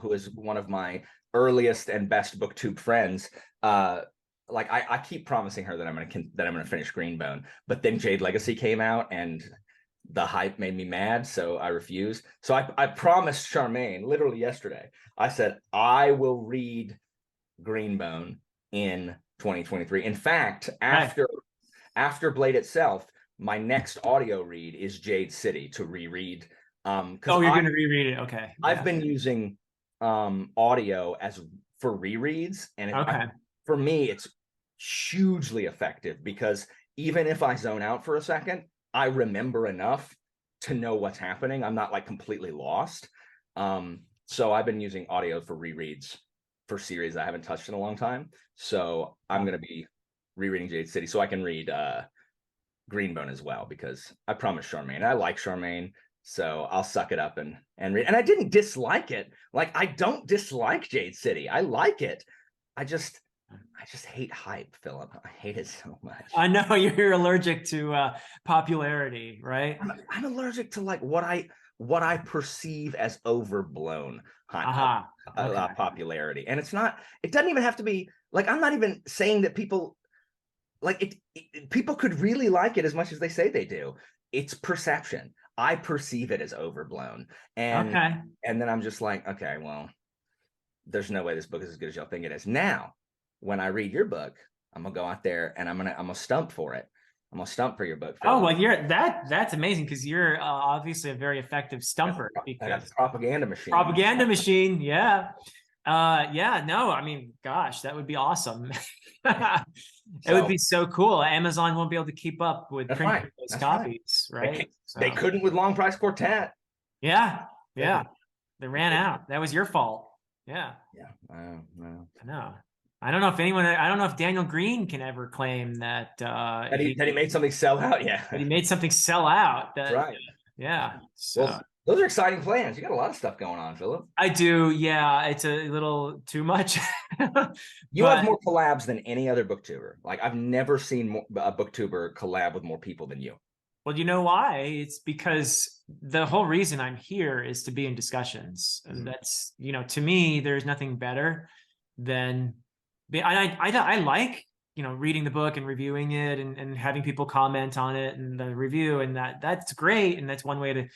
who is one of my earliest and best BookTube friends, I keep promising her that I'm gonna finish Greenbone, but then Jade Legacy came out and the hype made me mad, so I refused. So I promised Charmaine literally yesterday. I said I will read Greenbone in 2023. In fact, after Blade itself, my next audio read is Jade City to reread. You're going to reread it. Okay. I've been using audio for rereads, and for me, it's hugely effective because even if I zone out for a second, I remember enough to know what's happening. I'm not like completely lost. So I've been using audio for rereads for series I haven't touched in a long time. So I'm going to be rereading Jade City so I can read Greenbone as well, because I promised Charmaine. I like Charmaine. So I'll suck it up and read. And I didn't dislike it. Like, I don't dislike Jade City. I like it. I just hate hype, Philip. I hate it so much. I know you're allergic to popularity, right? I'm allergic to like what I perceive as overblown popularity. And it doesn't even have to be like, I'm not even saying that people like it. People could really like it as much as they say they do. It's perception. I perceive it as overblown. And Okay. and then I'm just like, okay, well, there's no way this book is as good as y'all think it is. Now, when I read your book, I'm gonna go out there and I'm gonna stump for it. I'm gonna stump for your book, Oh, Philip. well, that's amazing because you're obviously a very effective stumper That's because a propaganda machine. propaganda machine. Yeah. Yeah, no, I mean, gosh, that would be awesome. It would So be so cool. Amazon won't be able to keep up with that's printing right. those That's right. copies, They right? can't, they So couldn't with Long Price Quartet. yeah, Couldn't. yeah. They ran out. That was your fault. Yeah, Yeah. No. I know. I don't know if anyone, I don't know if Daniel Green can ever claim that That he made something sell out. Yeah. that he made something sell out. That's That right. yeah. So Well, those are exciting plans. You got a lot of stuff going on, Philip. I do, yeah. It's a little too much, You have but more collabs than any other booktuber. Like I've never seen a booktuber collab with more people than you. well, you know why? It's because the whole reason I'm here is to be in discussions. Mhm. That's, to me, there's nothing better than I like, reading the book and reviewing it and having people comment on it and the review, and that's great. And that's one way to,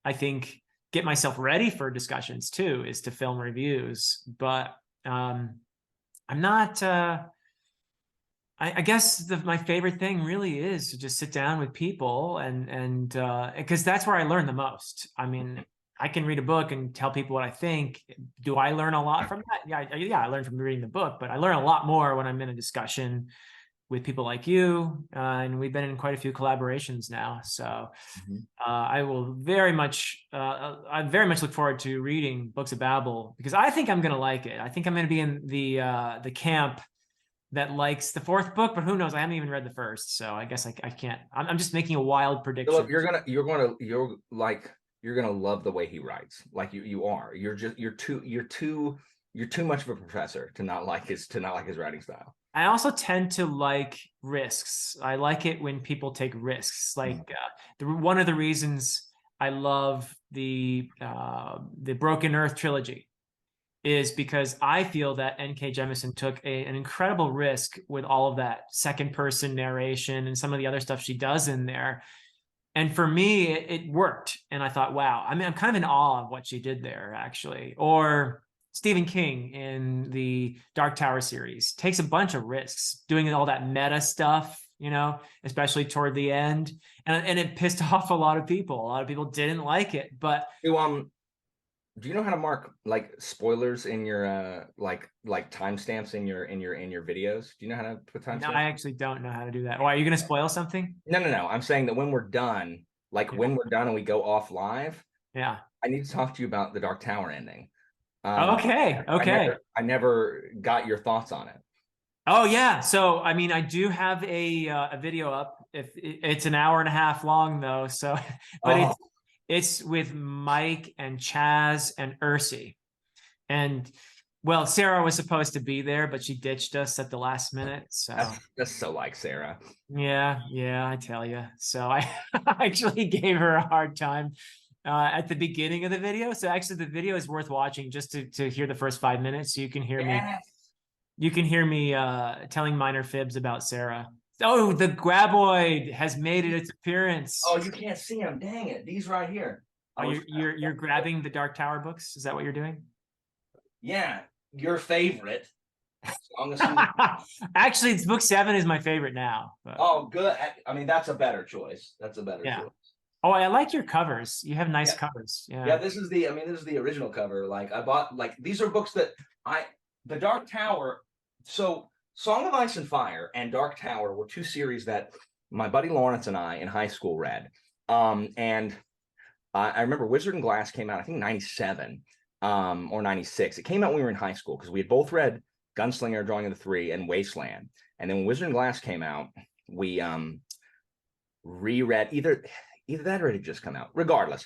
I think, get myself ready for discussions too, is to film reviews. But I'm not I guess my favorite thing really is to just sit down with people and because that's where I learn the most. I mean, I can read a book and tell people what I think. Do I learn a lot from that? Yeah, I learn from reading the book, but I learn a lot more when I'm in a discussion with people like you, and we've been in quite a few collaborations now. So Mhm. I will very much, I very much look forward to reading Books of Babel because I think I'm going to like it. I think I'm going to be in the camp that likes the fourth book, but who knows? I haven't even read the first, so I guess I can't. I'm just making a wild prediction. Philip, you're gonna love the way he writes. Like you are. You're too much of a professor to not like his writing style. I also tend to like risks. I like it when people take risks. Mhm. Like one of the reasons I love the Broken Earth trilogy is because I feel that N.K. Jemisin took an incredible risk with all of that second person narration and some of the other stuff she does in there. And for me, it worked. And I thought, wow, I mean, I'm kind of in awe of what she did there, actually. Or Stephen King in the Dark Tower series takes a bunch of risks doing all that meta stuff, especially toward the end. And it pissed off a lot of people. A lot of people didn't like it. But Do you know how to mark like spoilers in your like timestamps in your videos? Do you know how to put no, timestamps? I actually don't know how to do that. Why, are you going to spoil something? No. I'm saying that when we're done, like Yeah. when we're done and we go off live, Yeah. I need to talk to you about the Dark Tower ending. Okay. I Okay. never got your thoughts on it. Oh yeah. So I mean, I do have a video up. If it's an hour and a half long though, so but Oh, it's with Mike and Chaz and Ursi. And well, Sarah was supposed to be there, but she ditched us at the last minute. So that's so like Sarah. yeah, I tell you. So I actually gave her a hard time at the beginning of the video. So actually, the video is worth watching just to hear the first 5 minutes, so you can hear me. Yes. You can hear me telling minor fibs about Sarah. Oh, the graboid has made its appearance. Oh, you can't see them. Dang it. These right here. Oh, you're grabbing the Dark Tower books? Is that what you're doing? Yeah, your favorite. Song of Susan. Actually, it's book 7 is my favorite now. But Oh, good. I mean, that's a better choice. That's a better yeah. choice. Oh, I like your covers. You have nice Yeah. covers. Yeah. Yeah, this is the original cover. Like I bought, like these are books that the Dark Tower. So Song of Ice and Fire and Dark Tower were two series that my buddy Lawrence and I in high school read. And I remember Wizard and Glass came out, I think 97 or 96. It came out when we were in high school because we had both read Gunslinger, Drawing of the Three, and Wasteland. And then when Wizard and Glass came out, we reread either that or it had just come out. Regardless,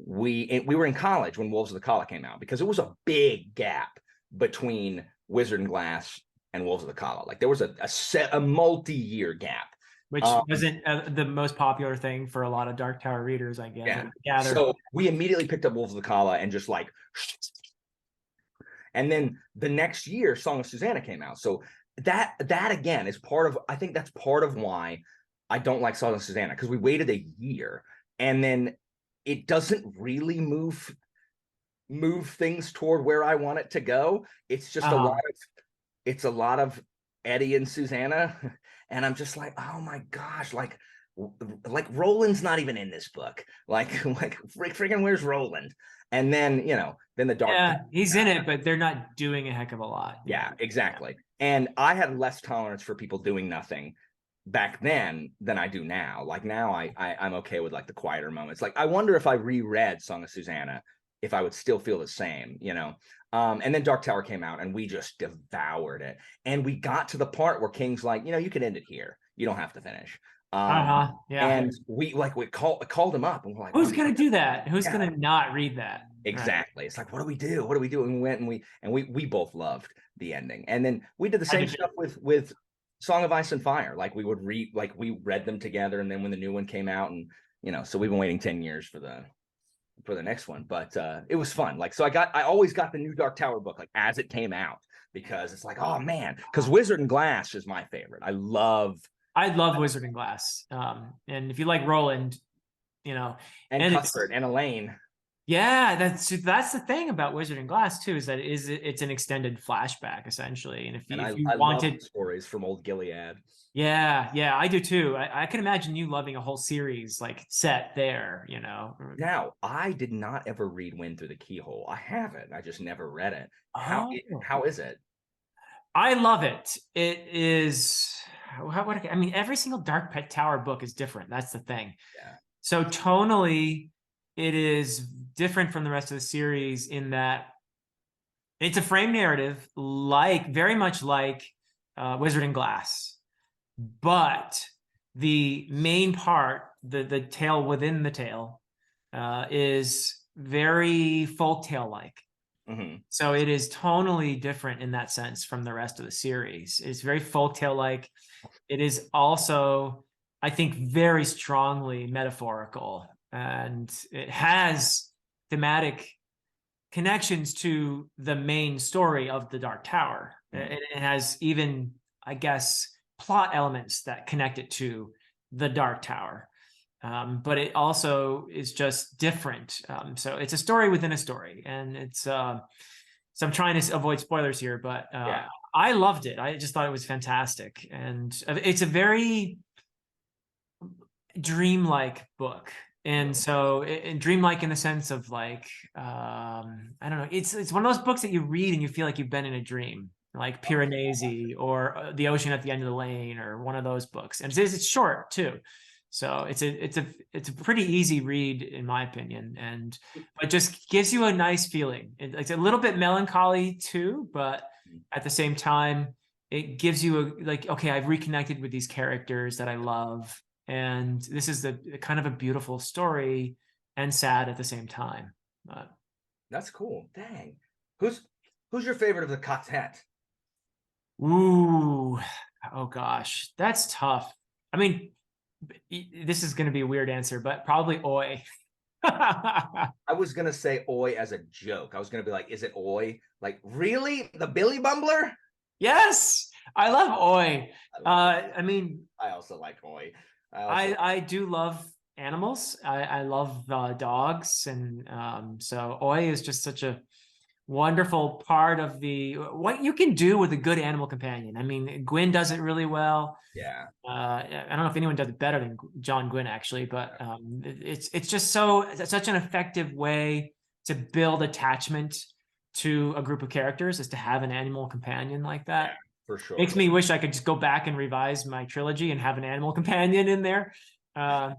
we were in college when Wolves of the Kala came out because it was a big gap between Wizard and Glass and Wolves of the Kala. Like there was a multi-year gap. Which wasn't the most popular thing for a lot of Dark Tower readers, I guess. Yeah. So we immediately picked up Wolves of the Kala and just like, and then the next year, Song of Susanna came out. So that again is part of, I think that's part of why I don't like Song of Susanna, because we waited a year and then it doesn't really move things toward where I want it to go. It's just a lot of Eddie and Susanna, and I'm just like, oh my gosh, like Roland's not even in this book. Like freaking where's Roland? And then then the dark. Yeah, he's in it, but they're not doing a heck of a lot. Yeah, exactly. And I had less tolerance for people doing nothing back then than I do now. Like now I'm okay with like the quieter moments. Like I wonder if I reread Song of Susanna, if I would still feel the same, and then Dark Tower came out and we just devoured it. And we got to the part where King's like, you can end it here. You don't have to finish. Yeah. And we called him up and we're like, who's gonna do that? Who's gonna not read that? Exactly. Right. It's like, what do we do? What do we do? And we went and we both loved the ending. And then we did the same stuff with Song of Ice and Fire. Like we read them together, and then when the new one came out, and so we've been waiting 10 years for the next one. But it was fun. Like, so I always got the new Dark Tower book like as it came out, because it's like, oh man, because Wizard and Glass is my favorite. I love Wizard and Glass. And if you like Roland, and Cuthbert and Elaine. Yeah, that's the thing about Wizard and Glass too, is that it's an extended flashback essentially. And if you wanted love stories from old Gilead. Yeah, I do too. I can imagine you loving a whole series like set there, Now, I did not ever read Wind Through the Keyhole. I haven't. I just never read it. How is it? I love it. It is I mean, every single Dark Tower book is different. That's the thing. Yeah. So tonally, it is different from the rest of the series in that it's a frame narrative, very much like Wizard and Glass, but the main part, the tale within the tale, is very folktale like. Mm-hmm. So it is tonally different in that sense from the rest of the series. It's very folktale like. It is also, I think, very strongly metaphorical, and it has thematic connections to the main story of the Dark Tower. It has even, I guess, plot elements that connect it to the Dark Tower. But it also is just different. So it's a story within a story, and it's so I'm trying to avoid spoilers here, but I loved it. I just thought it was fantastic, and it's a very dreamlike book. And so dreamlike in the sense of like, I don't know, it's one of those books that you read and you feel like you've been in a dream, like Piranesi or The Ocean at the End of the Lane, or one of those books. And it's short too. So it's a pretty easy read in my opinion, and it just gives you a nice feeling. It's a little bit melancholy too, but at the same time, it gives you okay, I've reconnected with these characters that I love, and this is the kind of a beautiful story and sad at the same time. But that's cool. Dang, who's your favorite of the quartet? Ooh, oh gosh, that's tough. I mean, this is going to be a weird answer, but probably Oi. I was going to say Oi as a joke. I was going to be like, is it Oi? Like, really? The Billy Bumbler? Yes, I love Oi. I mean, I also like Oi. I do love animals. I love dogs. And so Oi is just such a wonderful part of what you can do with a good animal companion. I mean, Gwyn does it really well. Yeah. I don't know if anyone does it better than John Gwyn actually, but it's just such an effective way to build attachment to a group of characters, is to have an animal companion like that. Yeah, for sure. Makes me wish I could just go back and revise my trilogy and have an animal companion in there. Nice.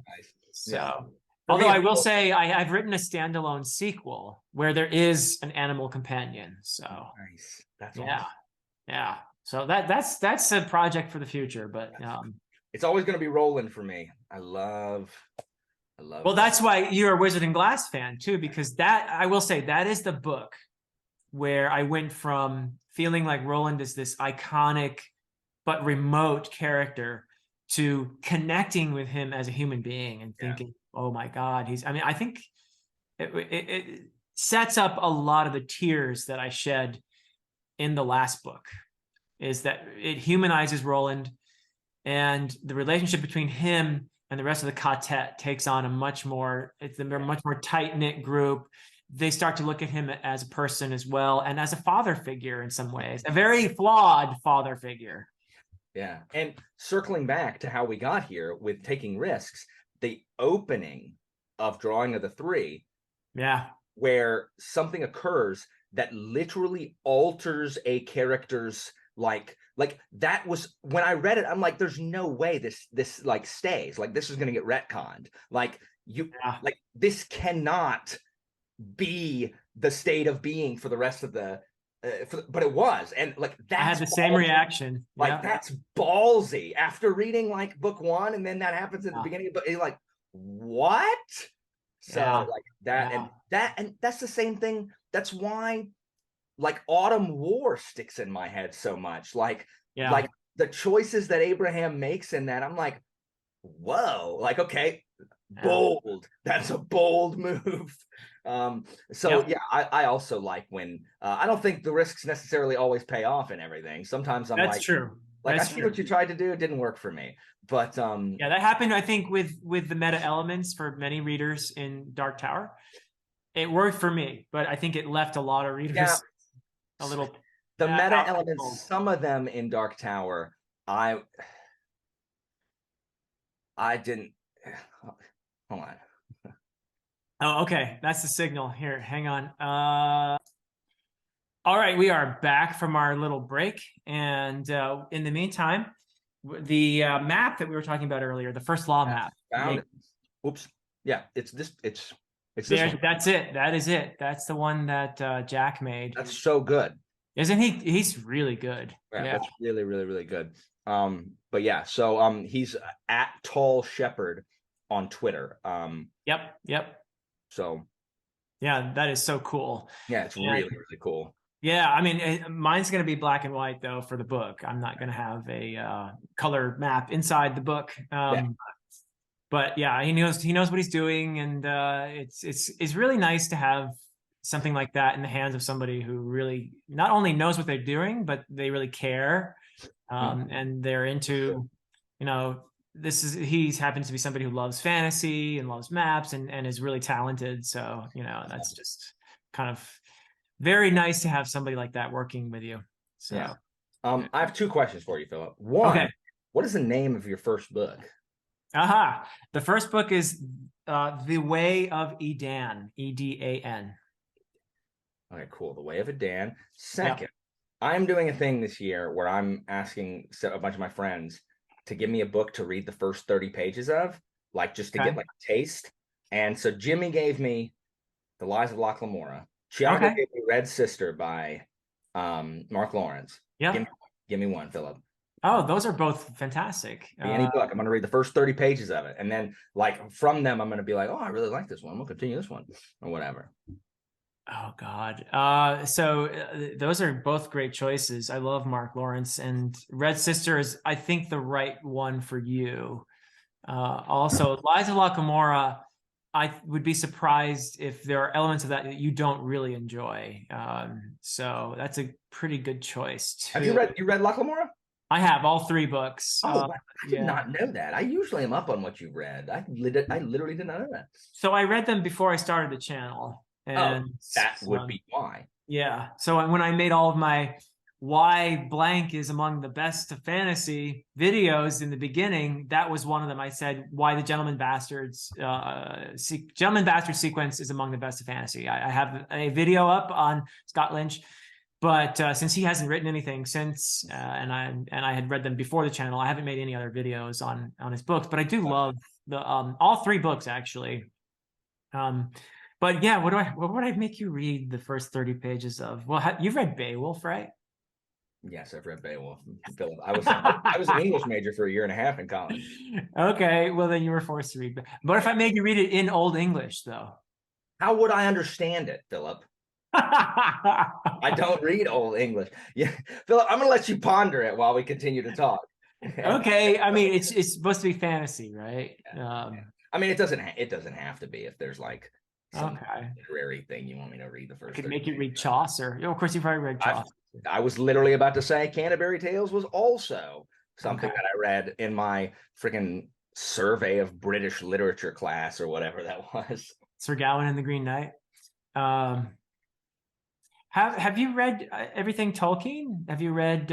So. Yeah. Although I will say I've written a standalone sequel where there is an animal companion. So nice. That's yeah, awesome. Yeah. So that's a project for the future. But it's always going to be Roland for me. I love. Well, that's why you're a Wizard and Glass fan too, because I will say that is the book where I went from feeling like Roland is this iconic but remote character to connecting with him as a human being and thinking, oh my God, I think it sets up a lot of the tears that I shed in the last book, is that it humanizes Roland and the relationship between him and the rest of the quartet takes on a much more, it's a much more tight-knit group. They start to look at him as a person as well, and as a father figure in some ways, a very flawed father figure. Yeah. And circling back to how we got here with taking risks, the opening of Drawing of the Three, Yeah. where something occurs that literally alters a character's like that was when I read it, I'm like, there's no way this like stays. Like this is gonna get retconned. Like like this cannot be the state of being for the rest of the but it was, and like that's I had the same reaction. like that's ballsy after reading like book one, and then that happens at the beginning, but you're like, what? So like that, and that's the same thing. That's why like Autumn War sticks in my head so much. Like the choices that Abraham makes in that, I'm like, whoa, like, okay, bold. That's a bold move. I also like when I don't think the risks necessarily always pay off and everything. Sometimes I'm That's true. Like, I see what you tried to do, it didn't work for me. But yeah, that happened, I think, with the meta elements for many readers in Dark Tower. It worked for me, but I think it left a lot of readers a little. The meta elements, some of them in Dark Tower, I didn't. Hold on. Oh, okay. That's the signal. Here, hang on. All right, we are back from our little break. And in the meantime, the map that we were talking about earlier, the first law map. Found it. Oops. Yeah, it's this there, one. that's it. That is it. That's the one that Jack made. That's so good. Isn't he? He's really good. Yeah, that's really, really, really good. But yeah, so he's at Tall Shepherd on Twitter. Yep. So yeah, that is so cool. Yeah, it's really, really cool. Yeah, I mean, mine's going to be black and white though for the book. I'm not going to have a color map inside the book. But yeah, he knows what he's doing, and it's really nice to have something like that in the hands of somebody who really not only knows what they're doing, but they really care, and they're into, he happens to be somebody who loves fantasy and loves maps and is really talented. So that's just kind of very nice to have somebody like that working with you. So yeah. I have two questions for you, Philip. One, what is the name of your first book? The first book is The Way of Edan, Edan. Okay, cool. The Way of Edan. Second, I'm doing a thing this year where I'm asking a bunch of my friends to give me a book to read the first 30 pages of, like just to get like a taste. And so Jimmy gave me The Lies of Locke Lamora. Chiago gave me Red Sister by Mark Lawrence. Yeah. Give me one, Philip. Oh, those are both fantastic. Any book, I'm going to read the first 30 pages of it. And then like from them, I'm going to be like, oh, I really like this one. We'll continue this one or whatever. Oh, God. So those are both great choices. I love Mark Lawrence, and Red Sister is, I think, the right one for you. Also, Lies of Locke Lamora, I would be surprised if there are elements of that you don't really enjoy. So that's a pretty good choice too. Have you read Locke Lamora? I have all 3 books. Oh, I did not know that. I usually am up on what you read. I literally did not know that. So I read them before I started the channel. And that would be why. Yeah. So when I made all of my why blank is among the best of fantasy videos in the beginning, that was one of them. I said why the Gentleman Bastards sequence is among the best of fantasy. I have a video up on Scott Lynch, but since he hasn't written anything since, and I had read them before the channel, I haven't made any other videos on his books. But I do love the all 3 books actually. But yeah, what would I make you read the first 30 pages of? Well, you've read Beowulf, right? Yes, I've read Beowulf. Philip, I was an English major for a year and a half in college. Okay, well then you were forced to read. But if I made you read it in Old English, though, how would I understand it, Philip? I don't read Old English. Yeah, Philip, I'm gonna let you ponder it while we continue to talk. Okay, I mean it's supposed to be fantasy, right? I mean, it doesn't have to be if there's like some okay literary thing you want me to read the first. I could make you read Chaucer. Of course, you've probably read Chaucer. I was literally about to say Canterbury Tales was also something that I read in my freaking survey of British literature class or whatever that was. Sir Gawain and the Green Knight. Um, have you read everything Tolkien? Have you read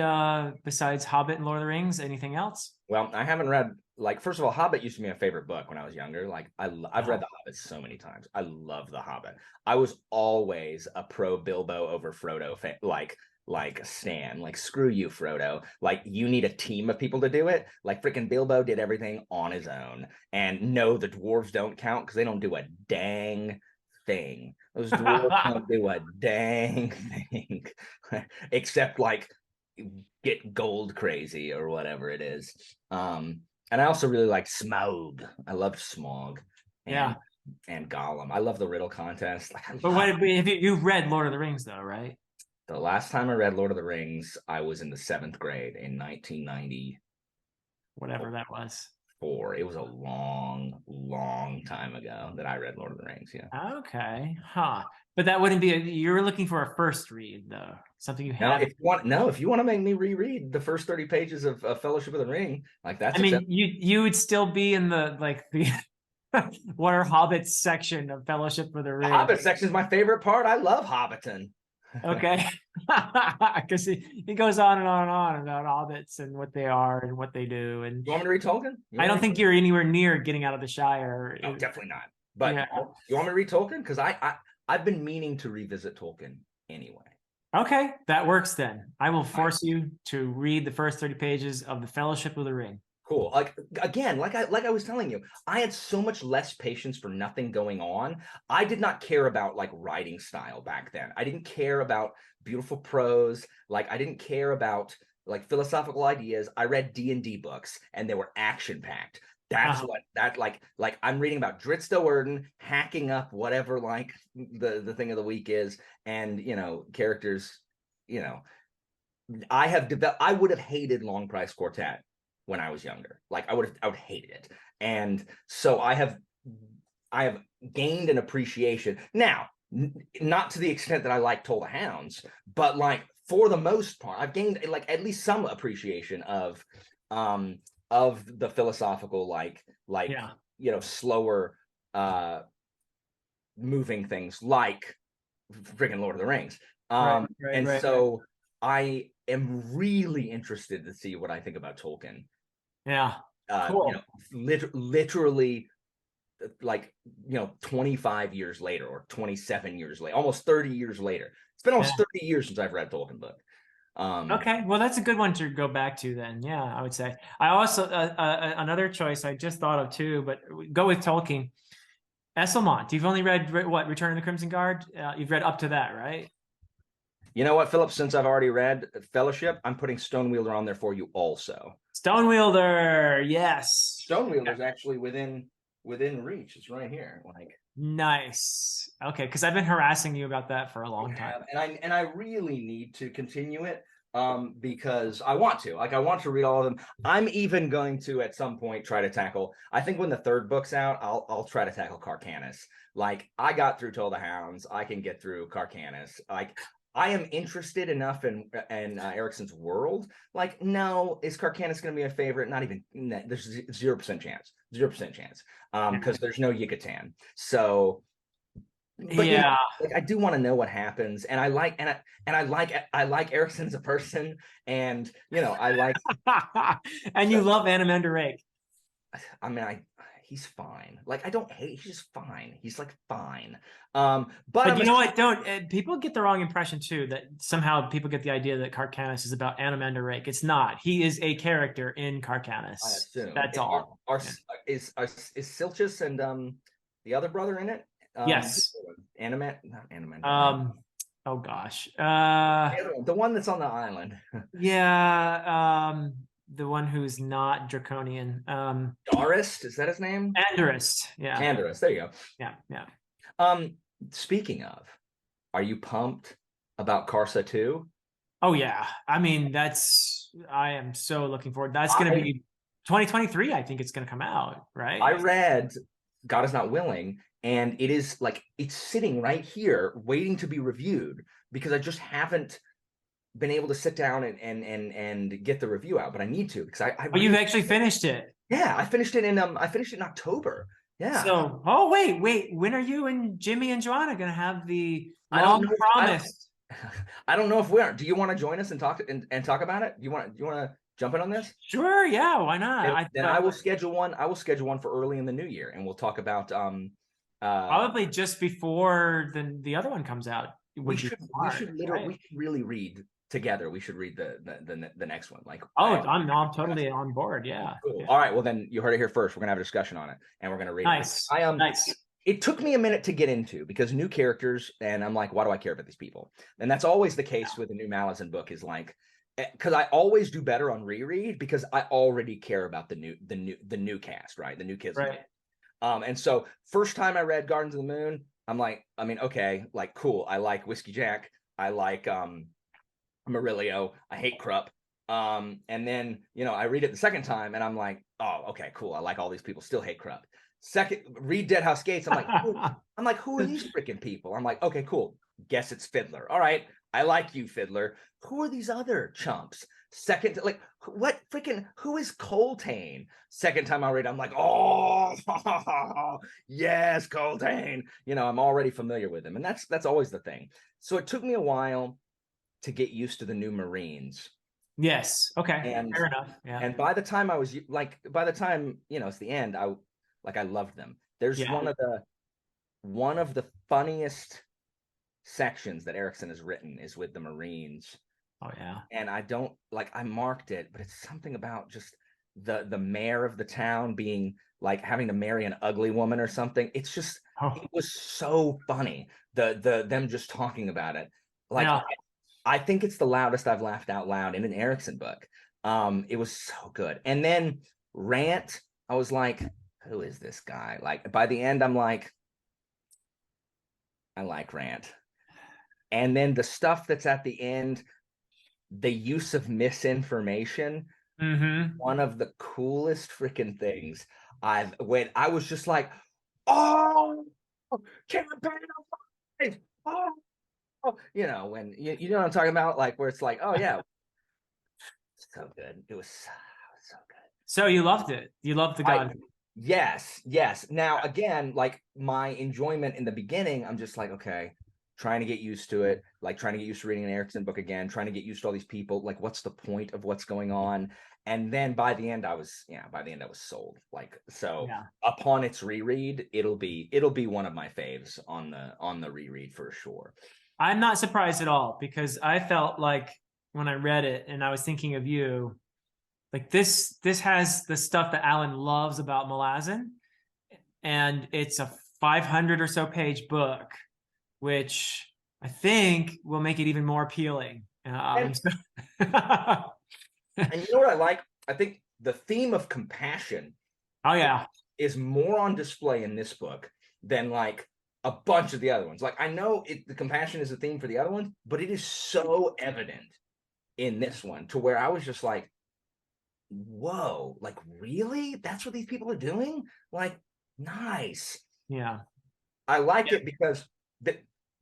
besides Hobbit and Lord of the Rings, anything else? Well, I haven't read, like, first of all, Hobbit used to be my favorite book when I was younger. Like, I've read The Hobbit so many times. I love The Hobbit. I was always a pro Bilbo over Frodo fan, like Stan. Like, screw you, Frodo. Like, you need a team of people to do it. Like, freaking Bilbo did everything on his own. And no, the dwarves don't count because they don't do a dang thing. Those dwarves don't do a dang thing, except like get gold crazy or whatever it is. And I also really like Smaug. I loved Smaug. Yeah. And Gollum. I love the riddle contest. But what have you've read Lord of the Rings though, right? The last time I read Lord of the Rings, I was in the 7th grade in 1990. Whatever that was. It was a long time ago that I read Lord of the Rings. Yeah. Okay. Huh. But that wouldn't be you're looking for a first read though. Something you Now, have. if you want to make me reread the first 30 pages of Fellowship of the Ring, like that's I mean, you would still be in the like the what are hobbits section of Fellowship of the the Ring. Hobbit section is my favorite part. I love Hobbiton. Okay. Because he goes on and on and on about hobbits and what they are and what they do. And You want me to read Tolkien? I don't think you're anywhere near getting out of the Shire. No, definitely not. But yeah. you want me to read Tolkien? Because I've been meaning to revisit Tolkien anyway. Okay, that works then. I will force you to read the first 30 pages of the Fellowship of the Ring. Cool. Like again, like I was telling you, I had so much less patience for nothing going on. I did not care about like writing style back then. I didn't care about beautiful prose. Like I didn't care about like philosophical ideas. I read D&D books and they were action packed. That's what that like I'm reading about Drizzt Do'Urden hacking up whatever like the thing of the week is, and characters, I would have hated Long Price Quartet when I was younger. Like I would hate it. And so I have gained an appreciation. Now, not to the extent that I like Toll the Hounds, but like for the most part, I've gained like at least some appreciation of the philosophical, slower moving things like freaking Lord of the Rings. So I am really interested to see what I think about Tolkien. Yeah. Cool. Literally like 25 years later or 27 years later, almost 30 years later. It's been almost 30 years since I've read a Tolkien book. Okay, well that's a good one to go back to then. Yeah, I would say. I also another choice I just thought of too, but go with Tolkien. Esselmont. You've only read what, Return of the Crimson Guard? You've read up to that, right? You know what, Philip? Since I've already read Fellowship, I'm putting Stonewielder on there for you also. Stonewielder, yes. Stonewielder's actually within reach. It's right here. Like nice. Okay, because I've been harassing you about that for a long time, and I really need to continue it because I want to. Like I want to read all of them. I'm even going to at some point try to tackle. I think when the 3rd book's out, I'll try to tackle Carcanis. Like I got through Toll the Hounds. I can get through Carcanis. Like I am interested enough in Erickson's world. Like, no, is Carcanis going to be my favorite? Not even. There's 0% chance. 0% chance. Because there's no Yucatan. So, but yeah, like I do want to know what happens, and I like Erickson as a person, and I like. and you love Anamander Rake. I mean, he's fine. Like I don't hate. He's just fine. He's like fine. But you know what? Don't people get the wrong impression too that somehow people get the idea that Carcanis is about Anamander Rake. It's not. He is a character in Carcanis. I assume that's all. Is Silchus and the other brother in it? Yes. Not Anamander. Oh gosh. The one that's on the island. Yeah. The one who's not draconian. Darist, is that his name? Andarist. Yeah. Andarist. There you go. Yeah. Speaking of, are you pumped about Karsa 2? Oh yeah. I mean, I am so looking forward. That's gonna be 2023. I think it's gonna come out, right? I read God Is Not Willing, and it is like it's sitting right here waiting to be reviewed because I just haven't been able to sit down and get the review out, but I need to because you've actually finished it. Yeah, I finished it in October. Yeah. So, oh wait, when are you and Jimmy and Joanna gonna have the I don't long know. promised? I don't know if we are. Do you want to join us and talk about it? Do you want to jump in on this? Sure, yeah, why not? Then I will schedule one. I will schedule one for early in the new year, and we'll talk about probably just before the other one comes out. It would be smart, right? we should really read together. We should read the next one. Like, Oh, I'm totally on board. Yeah. cool. Yeah. All right. Well, then you heard it here first. We're gonna have a discussion on it, and we're gonna read it. Nice. Nice. It took me a minute to get into because new characters, and I'm like, why do I care about these people? And that's always the case with a new Malice book. Is like, because I always do better on reread because I already care about the new cast, right? The new kids. Right. And so first time I read Gardens of the Moon, I'm like, I mean, okay, like, cool. I like Whiskey Jack. I like Murillo. I hate Krupp. And then, I read it the second time and I'm like, oh, okay, cool. I like all these people. Still hate Krupp. Second, read Dead House Gates. I'm like, who are these freaking people? I'm like, okay, cool. Guess it's Fiddler. All right. I like you, Fiddler. Who are these other chumps? Second, like, what freaking, who is Coltane? Second time I read, I'm like, oh, yes, Coltane. I'm already familiar with him. And that's always the thing. So it took me a while to get used to the new Marines. Yes. Okay. And fair enough. Yeah. And by the time it's the end, I loved them. There's one of the funniest sections that Erickson has written is with the Marines. Oh yeah. And I marked it, but it's something about just the mayor of the town being like having to marry an ugly woman or something. It's just it was so funny. Them just talking about it. Like, yeah. I think it's the loudest I've laughed out loud in an Erickson book. It was so good. And then Rant, I was like, who is this guy? Like, by the end, I'm like, I like Rant. And then the stuff that's at the end, the use of misinformation, one of the coolest freaking things when I was just like, oh, campaign, oh, when you know what I'm talking about, like where it's like, oh yeah, so good. It was so good. So you loved it. You loved the God. Yes. Now again, like my enjoyment in the beginning, I'm just like, okay, trying to get used to it, like trying to get used to reading an Erickson book again, trying to get used to all these people, like what's the point of what's going on? And then by the end I was sold. Like, so upon its reread, it'll be one of my faves on the reread for sure. I'm not surprised at all because I felt like when I read it and I was thinking of you, like this has the stuff that Alan loves about Malazan, and it's a 500 or so page book, which I think will make it even more appealing. And you know what I like? I think the theme of compassion is more on display in this book than like a bunch of the other ones. Like, I know the compassion is a theme for the other ones, but it is so evident in this one to where I was just like, whoa, like, really? That's what these people are doing? Like, nice. Yeah. I like it because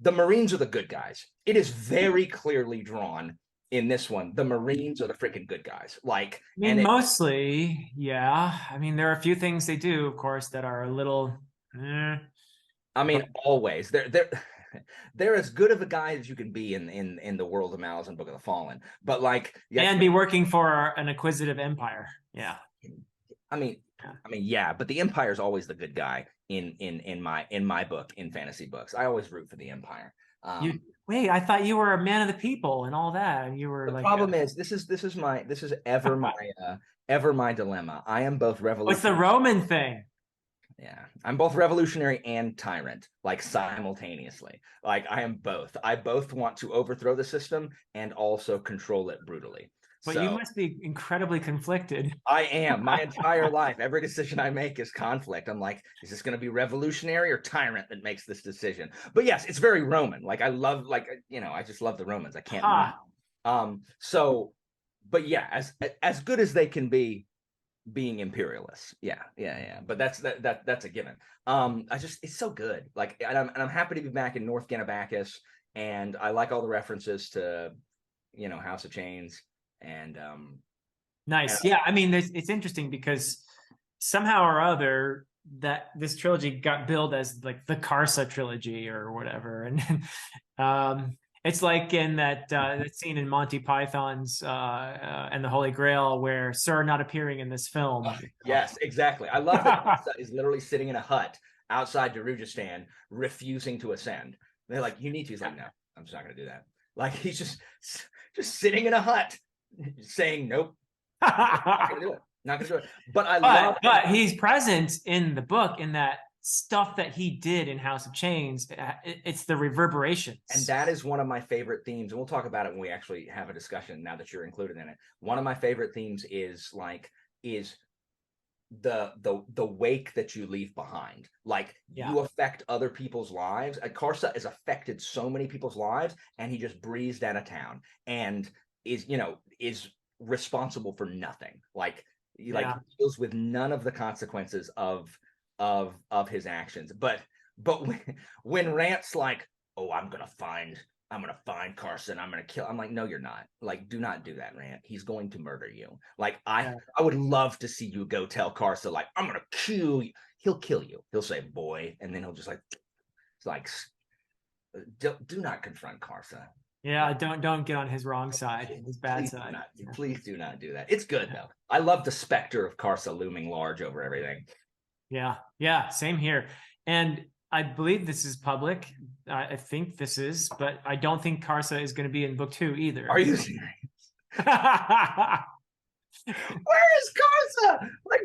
the Marines are the good guys. It is very clearly drawn in this one. The Marines are the freaking good guys. Like, I mean, mostly, yeah. I mean, there are a few things they do, of course, that are a little. I mean, always they're as good of a guy as you can be in the world of Malice and Book of the Fallen. But like, and be working for an acquisitive empire. Yeah. I mean, yeah, but the Empire is always the good guy in my book, in fantasy books. I always root for the Empire. Wait, I thought you were a man of the people and all that, and you were the like. Problem is, this is ever my dilemma. I am both revolutionary. What's the Roman thing? Yeah, I'm both revolutionary and tyrant, like simultaneously. Like, I am both. I both want to overthrow the system and also control it brutally. But you must be incredibly conflicted. I am. My entire life, every decision I make is conflict. I'm like, is this going to be revolutionary or tyrant that makes this decision? But yes, it's very Roman. Like, I love, I just love the Romans. I can't. But yeah, as good as they can be, being imperialists. Yeah. But that's a given. It's so good. Like, and I'm happy to be back in North Ganabakis, and I like all the references to, House of Chains. And nice. Yeah, I mean, it's interesting because somehow or other that this trilogy got billed as like the Karsa trilogy or whatever, and it's like in that scene in Monty Python's and the Holy Grail where Sir not appearing in this film. Yes, exactly. I love that Karsa is literally sitting in a hut outside Darujistan, refusing to ascend. They're like, you need to. He's like, no, I'm just not going to do that. Like he's just sitting in a hut, saying, nope, not going to do it. Not going to do it. But but he's present in the book in that stuff that he did in House of Chains. It's the reverberations, and that is one of my favorite themes. And we'll talk about it when we actually have a discussion. Now that you're included in it, one of my favorite themes is the wake that you leave behind. Like you affect other people's lives. Karsa has affected so many people's lives, and he just breezed out of town and is responsible for nothing. Like deals with none of the consequences of his actions. But when Rant's like, oh, I'm gonna find Karsa, I'm gonna kill. I'm like, no, you're not. Like, do not do that, Rant. He's going to murder you. Like, I would love to see you go tell Karsa, like, I'm gonna kill you. He'll kill you. He'll say, boy, and then he'll just do not confront Karsa. Yeah, don't get on his wrong side, his bad side. Please do not do that. It's good though. I love the specter of Karsa looming large over everything. Yeah, same here. And I believe this is public. I think this is, but I don't think Karsa is going to be in book 2 either. Are you serious? Where is Karsa? Like,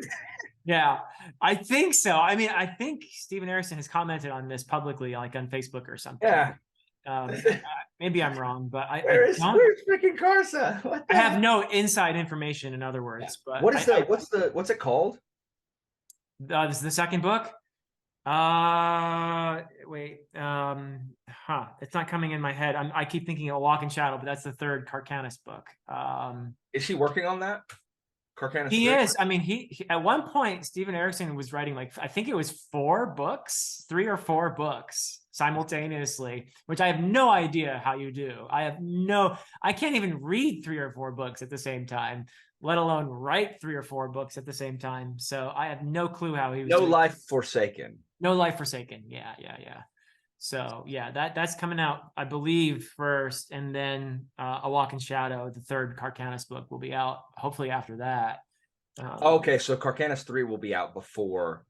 yeah, I think so. I mean, I think Steven Erikson has commented on this publicly, like on Facebook or something. Yeah. Maybe I'm wrong, but where's freaking Karsa? I have no inside information, in other words. Yeah. But what's it called? This is the second book. Wait. It's not coming in my head. I keep thinking A Walk in Shadow, but that's the third Carcanis book. Is he working on that? Carcanis. He is. I mean, he at one point Steven Erikson was writing I think it was 3 or 4 books simultaneously, which I have no idea how you do. I can't even read 3 or 4 books at the same time, let alone write 3 or 4 books at the same time. So I have no clue how he was No Life Forsaken. No Life Forsaken. Yeah. So yeah, that's coming out, I believe, first, and then A Walk in Shadow, the third Carcanis book, will be out hopefully after that. Okay, so Carcanis 3 will be out before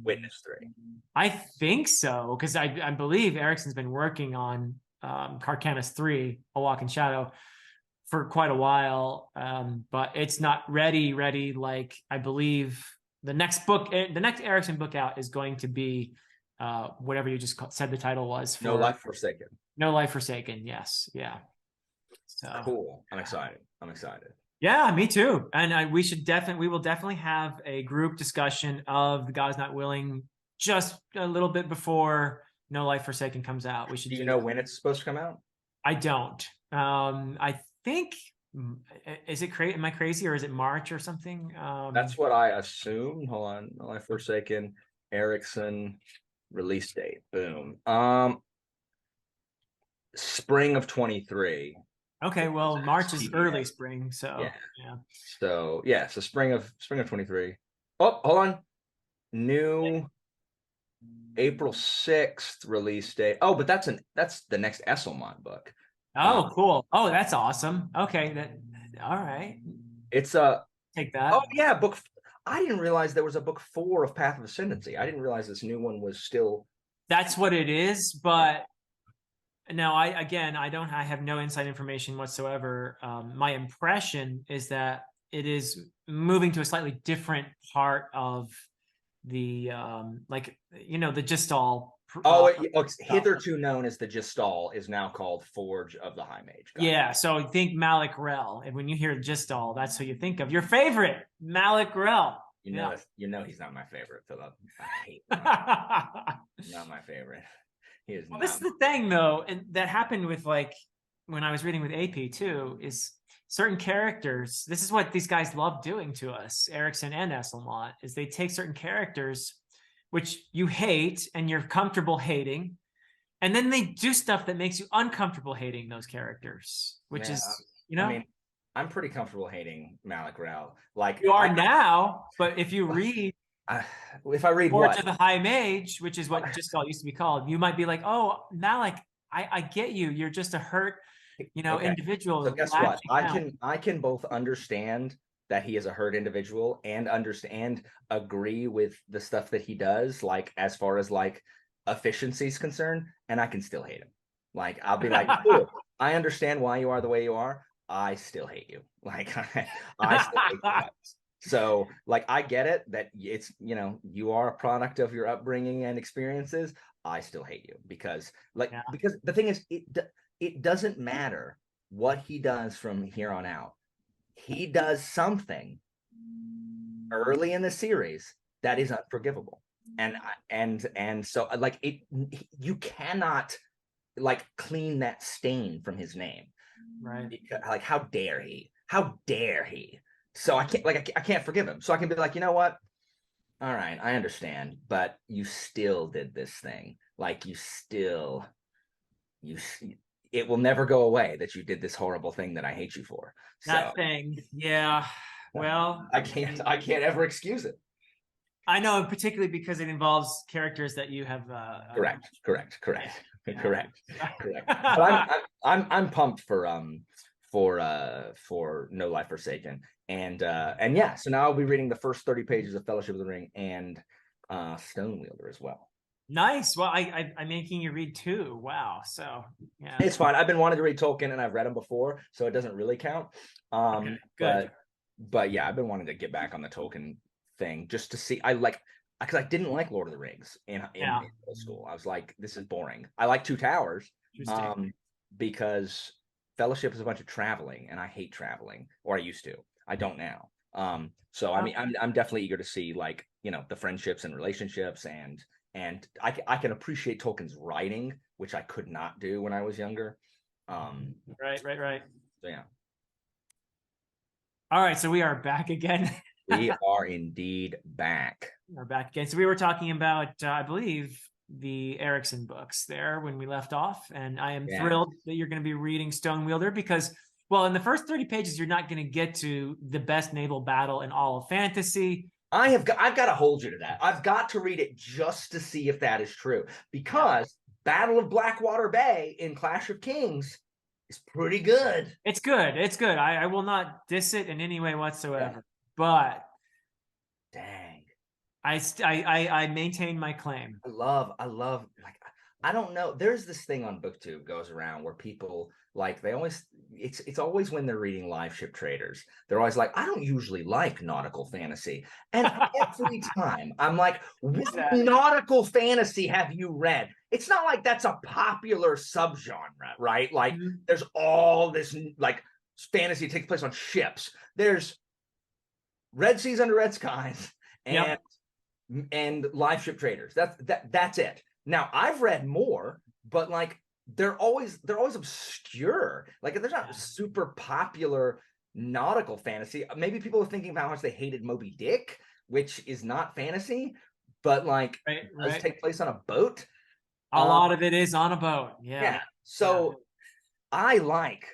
Witness 3. I think so, because I believe Erikson's been working on Carcanis 3, A Walk in Shadow, for quite a while, but it's not ready. Like, I believe the next Erikson book out is going to be whatever you just said the title was. No Life Forsaken. No Life Forsaken. Yes. Yeah. So cool. I'm excited. Yeah, me too. And we will definitely have a group discussion of The God's Not Willing just a little bit before No Life Forsaken comes out. We should. Do you know when it's supposed to come out? I don't. I think. Am I crazy, or is it March or something? That's what I assume. Hold on. No Life Forsaken, Erikson. Release date. Boom. Spring of 23. Okay, well, March is early spring, so yeah. So spring of 23. Oh, hold on. New April 6th release date. Oh, but that's the next Esselmont book. Oh, cool. Oh, that's awesome. Okay, all right. It's take that. Oh yeah, book. I didn't realize there was a book 4 of Path of Ascendancy. I didn't realize this new one was still. That's what it is, but no, I have no inside information whatsoever. My impression is that it is moving to a slightly different part of the the Gestalt. It's hitherto known as the Gestalt is now called Forge of the High Mage. Yeah, so think Malik Rel, and when you hear Gestalt, that's who you think of. Your favorite, Malik Rel. You know he's not my favorite, Philip. I hate him. Not my favorite. He is. Well, this is the thing, though, and that happened with when I was reading with AP too. Is certain characters. This is what these guys love doing to us, Erikson and Esselmont, is they take certain characters which you hate and you're comfortable hating, and then they do stuff that makes you uncomfortable hating those characters, which is, I mean, I'm pretty comfortable hating Malik Rel. Like You are now, but if you read I, if I read Forge what? of the High Mage, which is what Just Call used to be called, you might be like, oh, Malik, I get you. You're just a hurt, Okay. So individual guess what? lashing out. I can both understand that he is a hurt individual and understand agree with the stuff that he does, like as far as like efficiency is concerned, and I can still hate him. Like I'll be like, cool, I understand why you are the way you are. I still hate you. Like I still hate you guys. So like I get it that it's you are a product of your upbringing and experiences. I still hate you because Yeah. because the thing is it doesn't matter what he does from here on out. He does something early in the series that is unforgivable. And so like you cannot like clean that stain from his name. Right. Because, like how dare he? How dare he? So I can't I can't forgive him. So I can be like, you know what? All right, I understand, but you still did this thing. Like you it will never go away that you did this horrible thing that I hate you for. So That thing. Yeah. Well, I can't ever excuse it. I know, particularly because it involves characters that you have. Correct. Yeah. Correct. But I'm pumped for No Life Forsaken. And yeah, so now I'll be reading the first 30 pages of Fellowship of the Ring and Stonewielder as well. Nice. Well, I'm making you read two. Wow. So yeah, It's fine. I've been wanting to read Tolkien and I've read them before, so it doesn't really count. okay, good. But yeah, I've been wanting to get back on the Tolkien thing just to see. Because I didn't like Lord of the Rings in middle school. I was like, this is boring. I like Two Towers, because Fellowship is a bunch of traveling, and I hate traveling, or I used to. I don't now. So I mean, I'm definitely eager to see like the friendships and relationships, and I can appreciate Tolkien's writing, which I could not do when I was younger. Right. So yeah. All right, so we are back again. We are indeed back. We're back again. So we were talking about, I believe, the Erickson books there when we left off, and I am thrilled that you're going to be reading Stonewielder because, well, in the first 30 pages, you're not going to get to the best naval battle in all of fantasy. I've got to hold you to that. I've got to read it just to see if that is true, because Battle of Blackwater Bay in Clash of Kings is pretty good. It's good. It's good. I will not diss it in any way whatsoever. But dang, I maintain my claim. I love like I don't know. There's this thing on BookTube goes around where people like it's always when they're reading Live Ship Traders. They're always like, I don't usually like nautical fantasy. And every time I'm like, what nautical fantasy have you read? It's not like that's a popular subgenre, right? Like there's all this like fantasy takes place on ships. There's Red Seas Under Red Skies and Live Ship Traders. That's it. Now I've read more, but like they're always obscure. Like there's not super popular nautical fantasy. Maybe people are thinking about how much they hated Moby Dick, which is not fantasy, but like does take place on a boat. A lot of it is on a boat. Yeah. So I like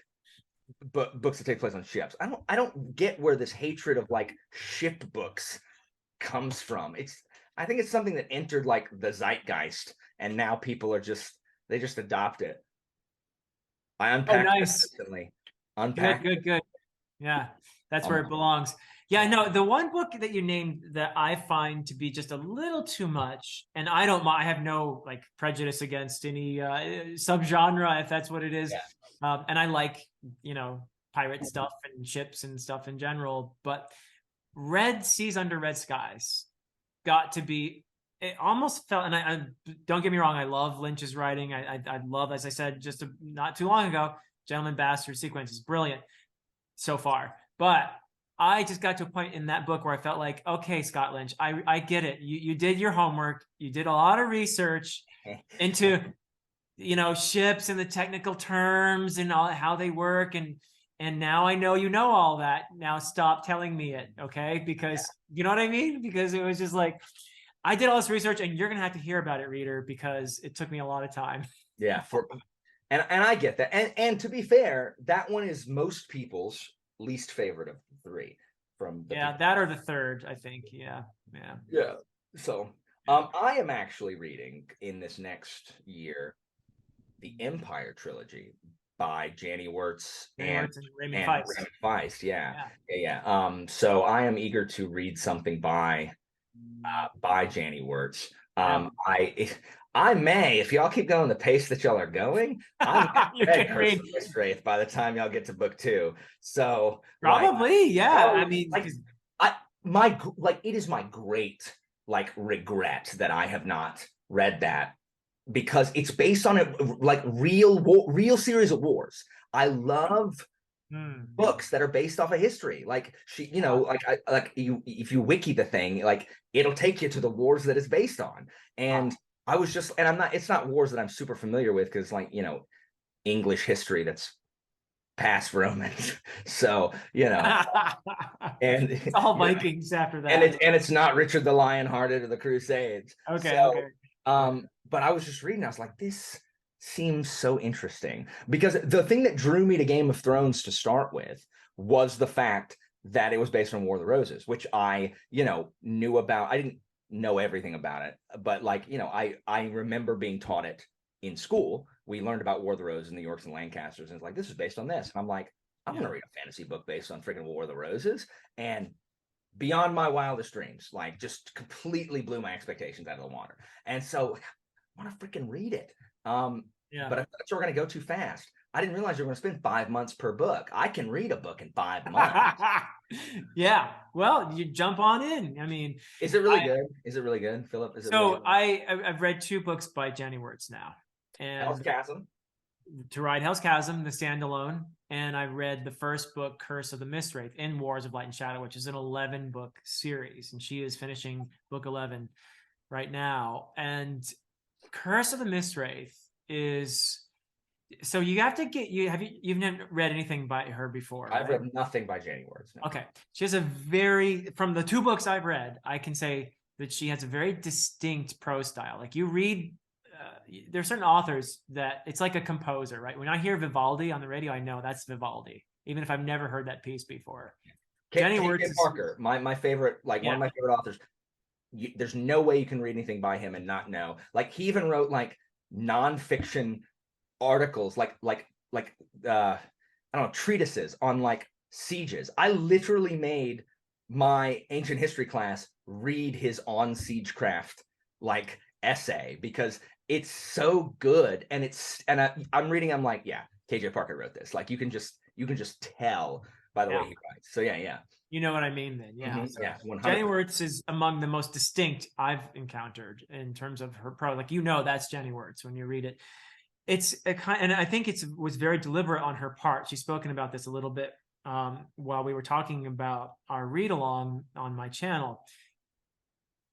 books that take place on ships. I don't get where this hatred of like ship books comes from. I think it's something that entered like the zeitgeist, and now people are they just adopt it. I unpacked it recently. Good. Yeah, that's where it belongs. Yeah, no, the one book that you named that I find to be just a little too much, and I have no like prejudice against any subgenre if that's what it is. And I like, pirate stuff and ships and stuff in general, but Red Seas Under Red Skies got to be, it almost felt, and I don't get me wrong, I love Lynch's writing. I love, as I said just not too long ago, Gentleman Bastard sequence is brilliant so far. But I just got to a point in that book where I felt like, okay, Scott Lynch, I get it. You did your homework. You did a lot of research into, ships and the technical terms and all how they work. And now I know all that. Now stop telling me it, okay? Because you know what I mean? Because it was just like, I did all this research and you're going to have to hear about it, reader, because it took me a lot of time. Yeah. And I get that. And to be fair, that one is most people's least favorite of the three from the Yeah, people. that or the third, I think. Yeah. Yeah. So I am actually reading in this next year the Empire trilogy by Janny Wirtz Danny and Wirtz and Raymond and Feist. Raymond Feist. Yeah. Yeah. Yeah. So I am eager to read something by Janny Wirtz. Yeah. I may, if y'all keep going the pace that y'all are going, I might You read can Curse read of Mistwraith by the time y'all get to book 2. So like, probably, yeah. I mean, like it is my great like regret that I have not read that, because it's based on a like real series of wars. I love books that are based off of history. Like if you wiki the thing, like it'll take you to the wars that it's based on. And I was just, and I'm not, it's not wars that I'm super familiar with, because like, English history that's past Romans. So, and it's all Vikings after that. it's not Richard the Lionhearted or the Crusades. Okay, So, okay. but I was just reading, I was like, this seems so interesting, because the thing that drew me to Game of Thrones to start with was the fact that it was based on War of the Roses, which I, knew about. I didn't know everything about it, but like, I remember being taught it in school. We learned about War of the Roses and the Yorks and Lancasters, and it's like, this is based on this. And I'm like, I'm going to read a fantasy book based on freaking War of the Roses. And beyond my wildest dreams, like just completely blew my expectations out of the water. And so I want to freaking read it. But I thought you were going to go too fast. I didn't realize you were going to spend 5 months per book. I can read a book in 5 months. Yeah. Well, you jump on in. I mean, is it really good? Is it really good, Philip? Is it so really I've read 2 books by Janny Wirtz now. And Hell's Chasm? To Ride Hell's Chasm, the standalone, and I read the first book, Curse of the Mistwraith, in Wars of Light and Shadow, which is an 11-book series, and she is finishing book 11 right now. And Curse of the Mistwraith is, so you have to get, you've never read anything by her before, I've right? read nothing by Janny Wirtz. No. Okay, she has from the 2 books I've read, I can say that she has a very distinct prose style. Like you read. There are certain authors that it's like a composer, right? When I hear Vivaldi on the radio, I know that's Vivaldi, even if I've never heard that piece before. Janny Wirtz Parker, my favorite, like one of my favorite authors. There's no way you can read anything by him and not know. Like he even wrote like nonfiction articles, like I don't know, treatises on like sieges. I literally made my ancient history class read his On Siegecraft like essay, because it's so good. And I'm reading, I'm like, yeah, KJ Parker wrote this. Like you can just tell by the way he writes. So yeah. You know what I mean then. Yeah. So yeah. 100%. Janny Wirtz is among the most distinct I've encountered in terms of her prose. Like, that's Janny Wirtz when you read it. It's a kind, and I think was very deliberate on her part. She's spoken about this a little bit while we were talking about our read along on my channel.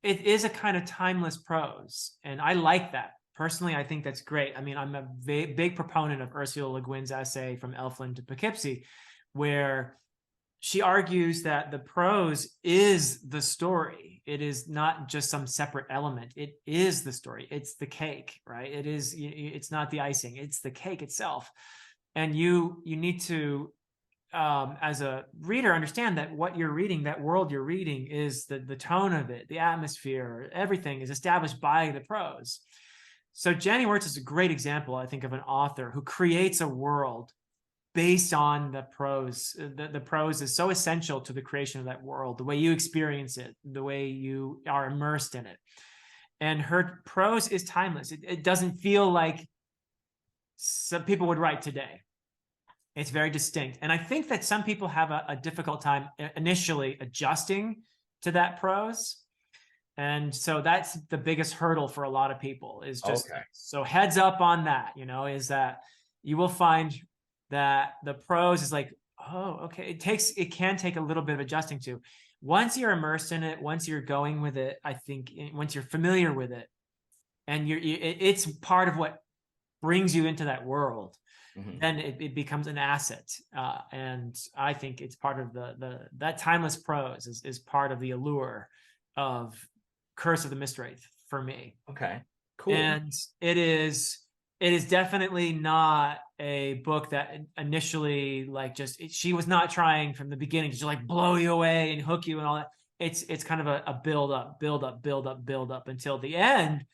It is a kind of timeless prose, and I like that. Personally, I think that's great. I mean, I'm a big proponent of Ursula Le Guin's essay From Elfland to Poughkeepsie, where she argues that the prose is the story. It is not just some separate element. It is the story. It's the cake, right? It's not the icing. It's the cake itself. And you need to, as a reader, understand that what you're reading, that world you're reading, is the tone of it, the atmosphere, everything is established by the prose. So Janny Wirtz is a great example, I think, of an author who creates a world based on the prose. The prose is so essential to the creation of that world, the way you experience it, the way you are immersed in it. And her prose is timeless. It doesn't feel like some people would write today. It's very distinct. And I think that some people have a difficult time initially adjusting to that prose. And so that's the biggest hurdle for a lot of people, is just, so heads up on that, is that you will find that the prose is like, oh, okay. It can take a little bit of adjusting to. Once you're immersed in it, once you're going with it, I think once you're familiar with it, and it's part of what brings you into that world, then it becomes an asset. And I think it's part of that timeless prose is part of the allure of Curse of the Mistwraith for me. Okay, cool. And it is definitely not a book that initially like she was not trying from the beginning to just like blow you away and hook you and all that. It's kind of a build up until the end,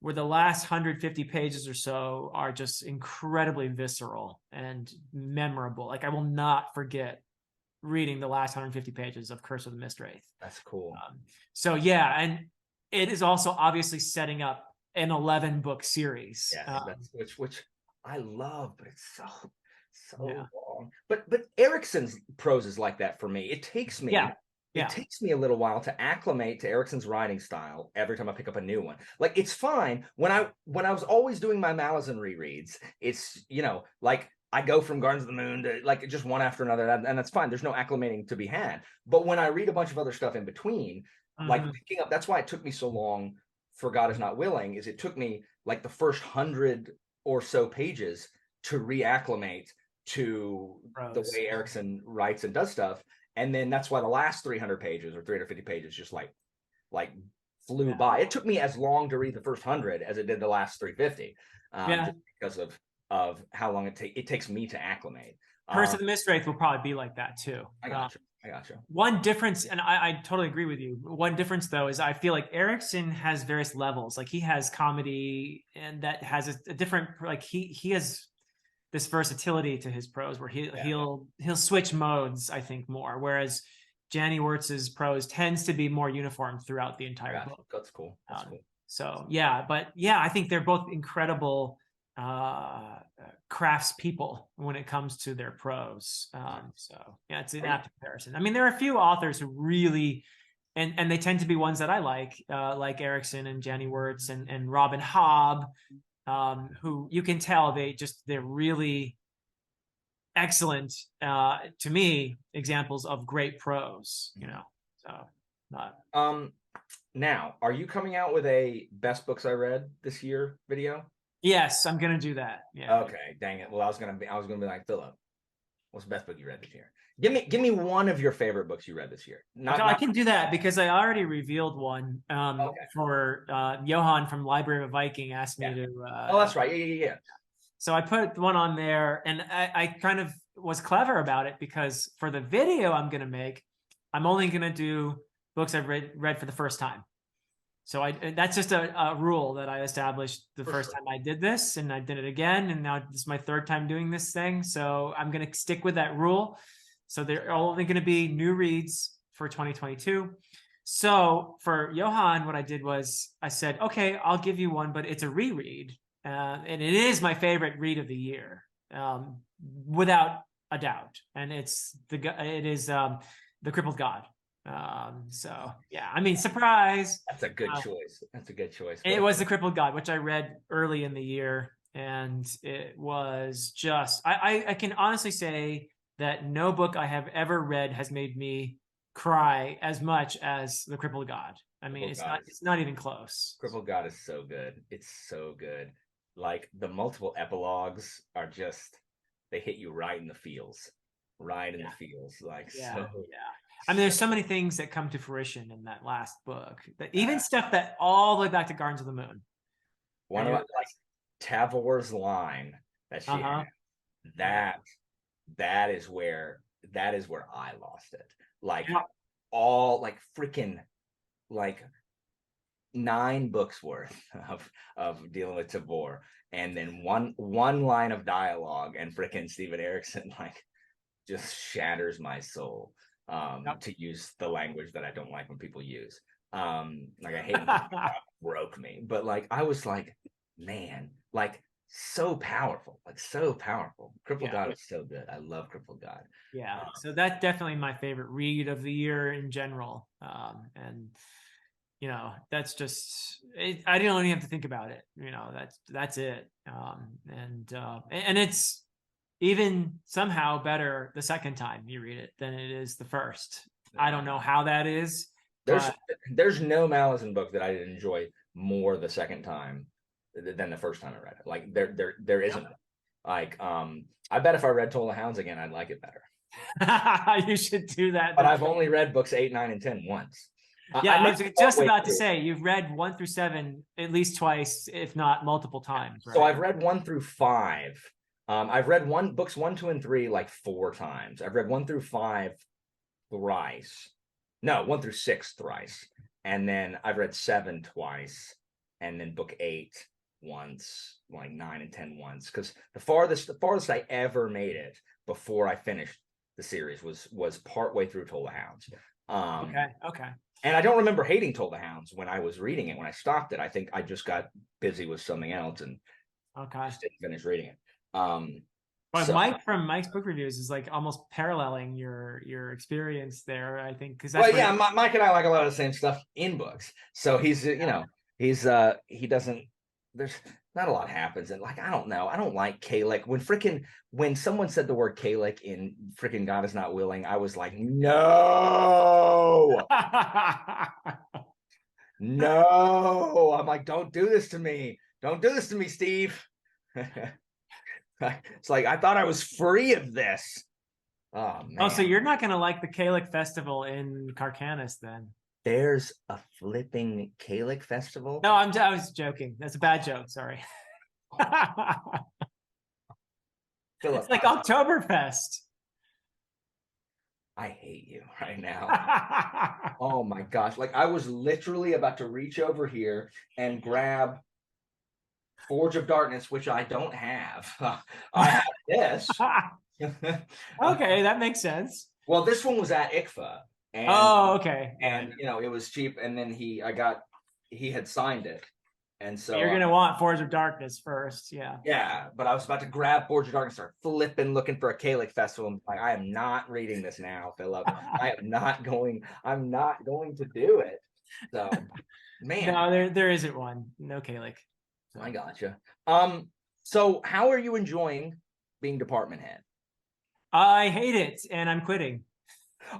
where the last 150 pages or so are just incredibly visceral and memorable. Like I will not forget reading the last 150 pages of Curse of the Mistwraith. That's cool. So yeah, and it is also obviously setting up an 11-book series. Yeah, which I love, but it's so Yeah. long. But Erickson's prose is like that for me. It takes me it takes me a little while to acclimate to Erickson's writing style every time I pick up a new one. Like it's fine when I was always doing my Malice rereads. It's, you know, like I go from Gardens of the Moon to like just one after another, and that's fine. There's no acclimating to be had. But when I read a bunch of other stuff in between, like picking up, that's why it took me so long for God Is Not Willing, is it took me like the first 100 or so pages to reacclimate to the way Erickson writes and does stuff. And then that's why the last 300 pages or 350 pages just like flew by. It took me as long to read the first 100 as it did the last 350, just because of how long it takes me to acclimate. Curse of the Mistwraith will probably be like that too. I gotcha. One difference, and I totally agree with you. One difference though is I feel like Erickson has various levels. Like he has comedy, and that has a different, like he has this versatility to his prose where he'll switch modes, I think, more. Whereas Janny Wirtz's prose tends to be more uniform throughout the entire book. That's cool. That's cool. So yeah, but yeah, I think they're both incredible crafts people when it comes to their prose. So yeah, it's an apt comparison. I mean, there are a few authors who really, and they tend to be ones that I like Erickson and Janny Wirtz and Robin Hobb, who you can tell they're really excellent, to me, examples of great prose, you know. So now, are you coming out with a best books I read this year video? Yes, I'm gonna do that. Yeah. Okay, dang it. Well, I was gonna be like, Philip, what's the best book you read this year? Give me one of your favorite books you read this year. I can do that because I already revealed one. For Johan from Library of Viking asked me to. Oh, that's right. Yeah. So I put one on there, and I kind of was clever about it because for the video I'm gonna make, I'm only gonna do books I've read for the first time. So that's just a rule that I established the first time I did this, and I did it again, and now this is my third time doing this thing. So I'm going to stick with that rule. So they're only going to be new reads for 2022. So for Johan, what I did was I said, okay, I'll give you one, but it's a reread. And it is my favorite read of the year, without a doubt. And it is The Crippled God. So yeah, I mean, surprise. That's a good choice. That's a good choice. It was The Crippled God, which I read early in the year, and it was just I can honestly say that no book I have ever read has made me cry as much as The Crippled God. I mean, it's not even close. Crippled God is so good. It's so good. Like the multiple epilogues are just, they hit you right in the feels. Like so. I mean, there's so many things that come to fruition in that last book. That even stuff that all the way back to Gardens of the Moon. One of like Tavor's line that she had, that is where I lost it. Like all like freaking like 9 books worth of dealing with Tavor, and then one line of dialogue, and freaking Steven Erickson like just shatters my soul. To use the language that I don't like when people use. Like I hate when people broke me, but like I was like, man, like so powerful. Crippled God is so good. I love Crippled God. Yeah, so that's definitely my favorite read of the year in general. And you know, that's just I don't even have to think about it. You know, that's it. And it's even somehow better the second time you read it than it is the first. I don't know how that is. There's no Malice book that I enjoy more the second time than the first time I read it. Like there isn't. Like I bet if I read Toll of Hounds again, I'd like it better. You should do that. But I've only read books 8, 9, and 10 once. Yeah, I was just about to say you've read 1 through 7 at least twice, if not multiple times. Right? So I've read 1 through 5. I've read books 1, 2, and 3 like 4 times. I've read 1 through 5 thrice. No, 1 through 6 thrice. And then I've read 7 twice. And then book 8 once, like 9 and 10 once. Because the farthest I ever made it before I finished the series was partway through Toll the Hounds. Okay. And I don't remember hating Toll the Hounds when I was reading it. When I stopped it, I think I just got busy with something else and just didn't finish reading it. But Mike from Mike's book reviews is like almost paralleling your experience there, I think, because that's Mike and I like a lot of the same stuff in books. So he's he doesn't. There's not a lot happens, and like I don't know. I don't like Kalec. When someone said the word Kalec in freaking God Is Not Willing, I was like, no, no. I'm like, don't do this to me. Don't do this to me, Steve. It's like I thought I was free of this. Oh man. Oh, so you're not gonna like the Kalec festival in Carcanis then? There's a flipping Kalec festival. No, I was joking. That's a bad joke. Sorry. Philip, it's like Oktoberfest. I hate you right now. Oh my gosh. Like I was literally about to reach over here and grab Forge of Darkness, which I don't have. I have this. Okay, that makes sense. Well, this one was at ICFA. And, okay. And it was cheap. And then he had signed it. And so you're gonna want Forge of Darkness first, yeah. Yeah, but I was about to grab Forge of Darkness, start flipping, looking for a Kalec festival. I'm like, I am not reading this now, Philip. I'm not going to do it. So, man, no, there isn't one. No Kalec. So. I gotcha. So how are you enjoying being department head? I hate it, and I'm quitting.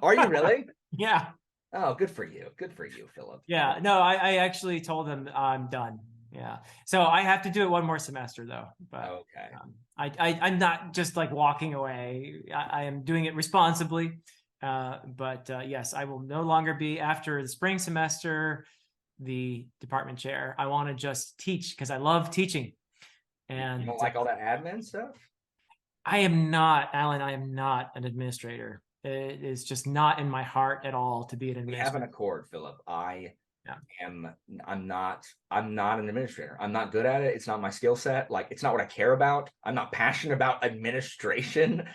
Are you really? Yeah. Oh, good for you. Good for you, Philip. Yeah. No, I actually told him I'm done. Yeah. So I have to do it one more semester though. But okay. I'm not just like walking away. I am doing it responsibly. But yes, I will no longer be after the spring semester the department chair. I want to just teach because I love teaching. And you don't like all that admin stuff? I am not, Alan. I am not an administrator. It is just not in my heart at all to be an administrator. We have an accord, Philip. I'm not an administrator. I'm not good at it. It's not my skill set. Like, it's not what I care about. I'm not passionate about administration,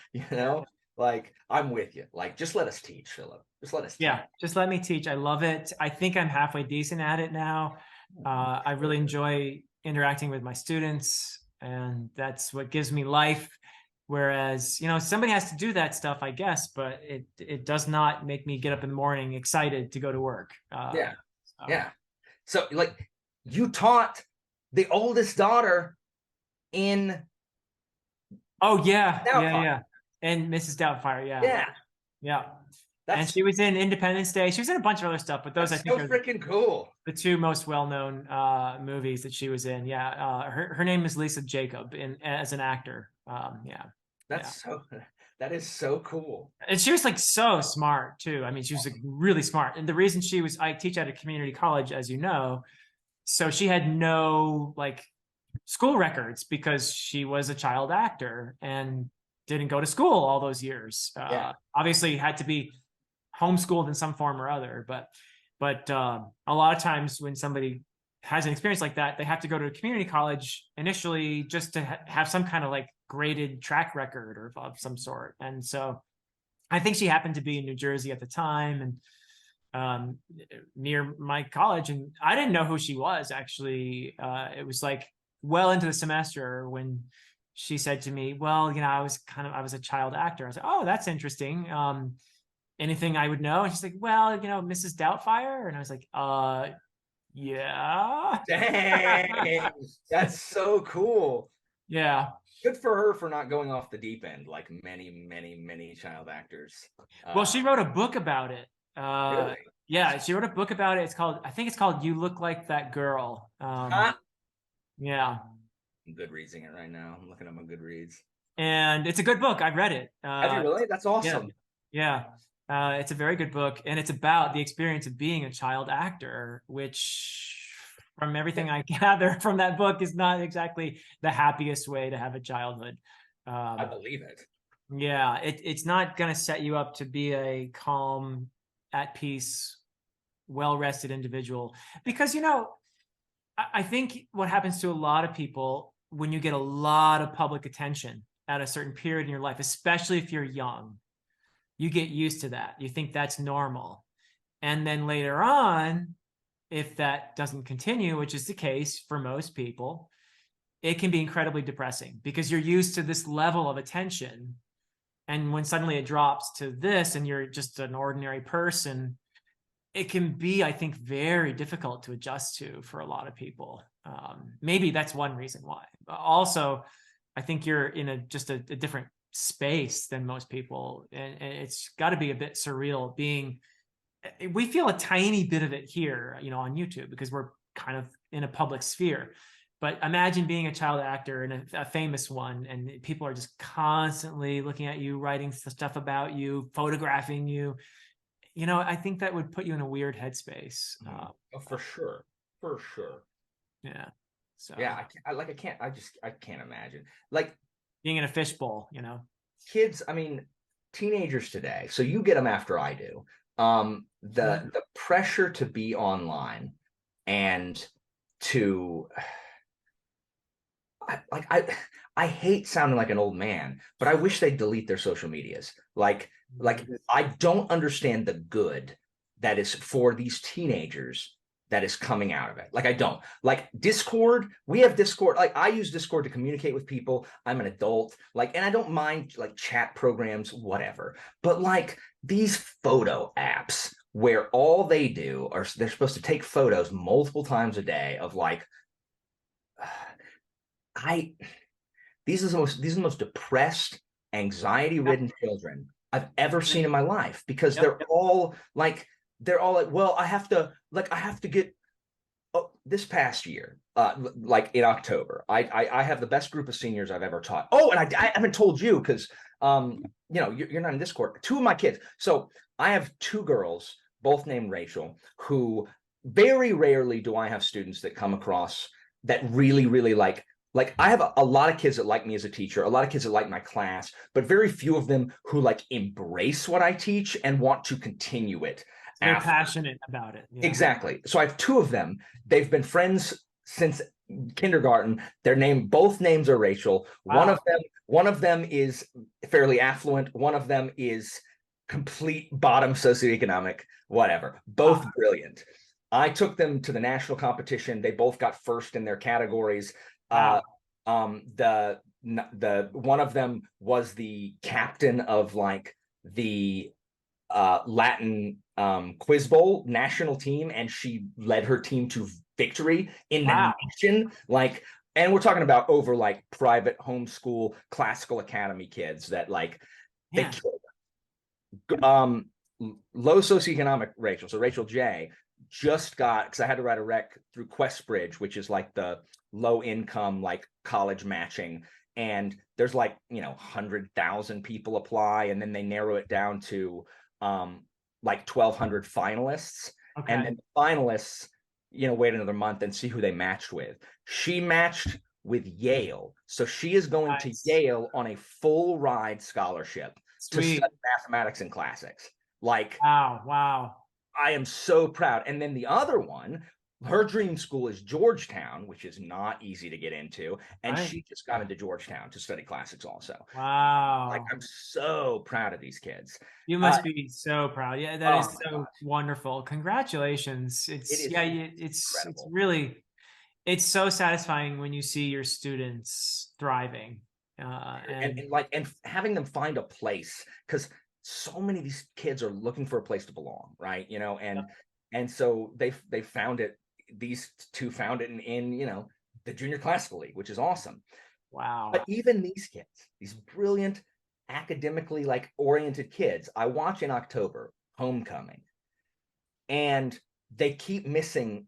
Like, I'm with you. Like, just let us teach, Philip. Just let us teach. Yeah, just let me teach. I love it. I think I'm halfway decent at it now. I really enjoy interacting with my students, and that's what gives me life. Whereas, somebody has to do that stuff, I guess, but it does not make me get up in the morning excited to go to work. So, like, you taught the oldest daughter in. Oh yeah. And Mrs. Doubtfire, yeah. And she was in Independence Day. She was in a bunch of other stuff, but those I think are freaking cool. The two most well-known movies that she was in. Yeah, her name is Lisa Jacob, as an actor. That is so cool. And she was like so smart too. I mean, she was like really smart. And the reason I teach at a community college, as you know, so she had no like school records because she was a child actor and didn't go to school all those years. Obviously had to be homeschooled in some form or other, but a lot of times when somebody has an experience like that, they have to go to a community college initially just to have some kind of like graded track record or of some sort. And so I think she happened to be in New Jersey at the time and near my college, and I didn't know who she was actually. It was like well into the semester when she said to me, well, I was a child actor. I was like, oh, that's interesting. Anything I would know? And she's like, well, Mrs. Doubtfire. And I was like, yeah. Dang, that's so cool. Yeah. Good for her for not going off the deep end like many, many, many child actors. Well, she wrote a book about it. Really? Yeah, she wrote a book about it. I think it's called You Look Like That Girl. Yeah. I'm Goodreadsing it right now. I'm looking at my Goodreads. And it's a good book. I've read it. Have you really? That's awesome. Yeah. It's a very good book, and it's about the experience of being a child actor, which from everything I gather from that book is not exactly the happiest way to have a childhood. I believe it. Yeah, it's not going to set you up to be a calm, at peace, well-rested individual. Because, I think what happens to a lot of people when you get a lot of public attention at a certain period in your life, especially if you're young, you get used to that. You think that's normal. And then later on, if that doesn't continue, which is the case for most people, it can be incredibly depressing because you're used to this level of attention. And when suddenly it drops to this and you're just an ordinary person, it can be, I think, very difficult to adjust to for a lot of people. Maybe that's one reason why. Also, I think you're in just a different space than most people. And it's got to be a bit surreal we feel a tiny bit of it here, on YouTube because we're kind of in a public sphere. But imagine being a child actor and a famous one, and people are just constantly looking at you, writing stuff about you, photographing you. I think that would put you in a weird headspace. Oh, for sure. For sure. Yeah. So yeah, I can't imagine. Like being in a fishbowl, kids, I mean, teenagers today, so you get them after I do. The pressure to be online and to I hate sounding like an old man, but I wish they'd delete their social medias. Like I don't understand the good that is for these teenagers that is coming out of it. Like I don't. Like Discord, we have Discord. Like I use Discord to communicate with people. I'm an adult. And I don't mind like chat programs, whatever. But like these photo apps where all they do are they're supposed to take photos multiple times a day of like these are the most depressed, anxiety-ridden children I've ever seen in my life because they're all like, well, I have to get this past year, like in October, I have the best group of seniors I've ever taught. Oh, and I haven't told you because you're not in Discord. Two of my kids. So I have two girls, both named Rachel, who very rarely do I have students that come across that really, really like I have a lot of kids that like me as a teacher, a lot of kids that like my class, but very few of them who like embrace what I teach and want to continue it. They're passionate about it. Yeah. Exactly. So I have two of them. They've been friends since kindergarten. Both names are Rachel. Wow. One of them is fairly affluent. One of them is complete bottom socioeconomic, whatever. Both brilliant. I took them to the national competition. They both got first in their categories. Wow. The one of them was the captain of like the Latin quiz bowl national team, and she led her team to victory in the nation. And we're talking about over like private homeschool classical academy kids that like they killed. Low socioeconomic Rachel, so Rachel J, just got, because I had to write a rec through QuestBridge, which is like the low income like college matching, and there's like 100,000 people apply, and then they narrow it down to like 1,200 finalists. Okay. And then the finalists wait another month and see who they matched with. She matched with Yale, so she is going to Yale on a full ride scholarship to study mathematics and classics. Wow. I am so proud. And then the other one, her dream school is Georgetown, which is not easy to get into. And she just got into Georgetown to study classics also. Wow. I'm so proud of these kids. You must be so proud. Yeah, that is so wonderful. Congratulations. It's really, it's so satisfying when you see your students thriving. And having them find a place, because so many of these kids are looking for a place to belong, right? And so they found it. These two found it in the junior classical league, which is awesome. Wow. But even these kids, these brilliant, academically oriented kids, I watch in October homecoming, and they keep missing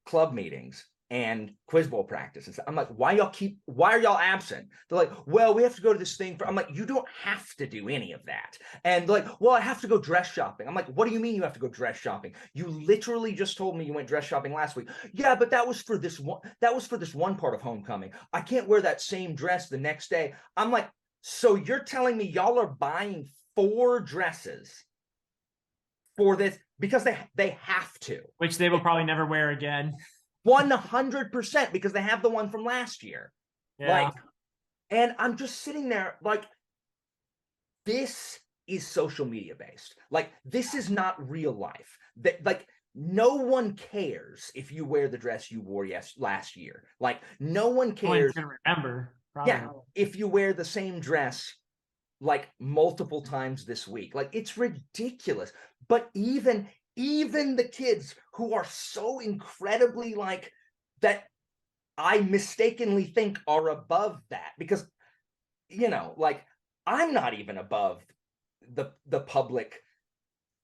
club meetings and quiz bowl practice. And I'm like, why are y'all absent? They're like, well, we have to go to this thing. I'm like, you don't have to do any of that. And like, well, I have to go dress shopping. I'm like, what do you mean you have to go dress shopping? You literally just told me you went dress shopping last week. Yeah, but that was for this one part of homecoming. I can't wear that same dress the next day. I'm like, So you're telling me y'all are buying 4 dresses for this because they have to. Which they will probably never wear again. 100% because they have the one from last year. Yeah. Like, and I'm just sitting there like, this is social media based. Like, this is not real life. That, like, no one cares if you wear the dress you wore last year. Like, no one No one's cares. gonna remember. Probably. Yeah, if you wear the same dress like multiple times this week. Like, it's ridiculous. But even the kids who are so incredibly like that, I mistakenly think are above that, because like, I'm not even above the public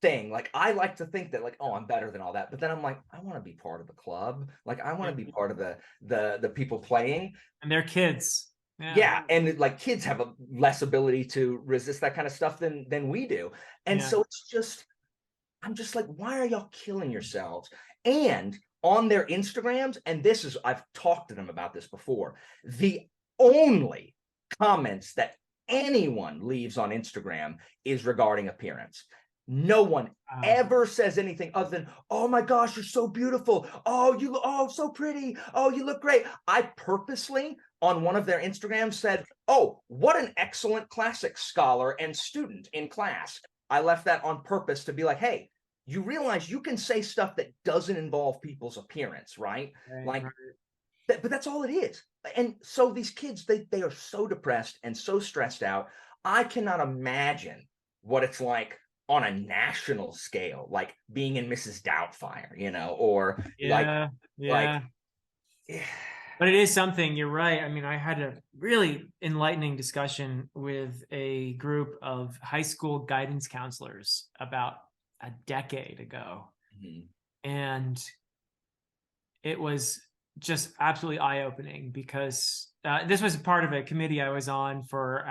thing. Like, I like to think that, like, oh, I'm better than all that, but then I'm like, I want to be part of the club. Like, I want to be part of the people playing. And they're kids. Yeah, and like, kids have a less ability to resist that kind of stuff than we do. And so it's just, I'm just like, why are y'all killing yourselves? And on their Instagrams, and this is, I've talked to them about this before, the only comments that anyone leaves on Instagram is regarding appearance. No one ever says anything other than, oh my gosh, you're so beautiful. Oh, you look, oh, so pretty. Oh, you look great. I purposely, on one of their Instagrams, said, oh, what an excellent classics scholar and student in class. I left that on purpose to be like, hey, you realize you can say stuff that doesn't involve people's appearance, right? Like, but that's all it is. And so these kids, they are so depressed and so stressed out. I cannot imagine what it's like on a national scale, like being in Mrs. Doubtfire, or like. But it is something, you're right. I mean, I had a really enlightening discussion with a group of high school guidance counselors about a decade ago. And it was just absolutely eye-opening, because this was part of a committee I was on for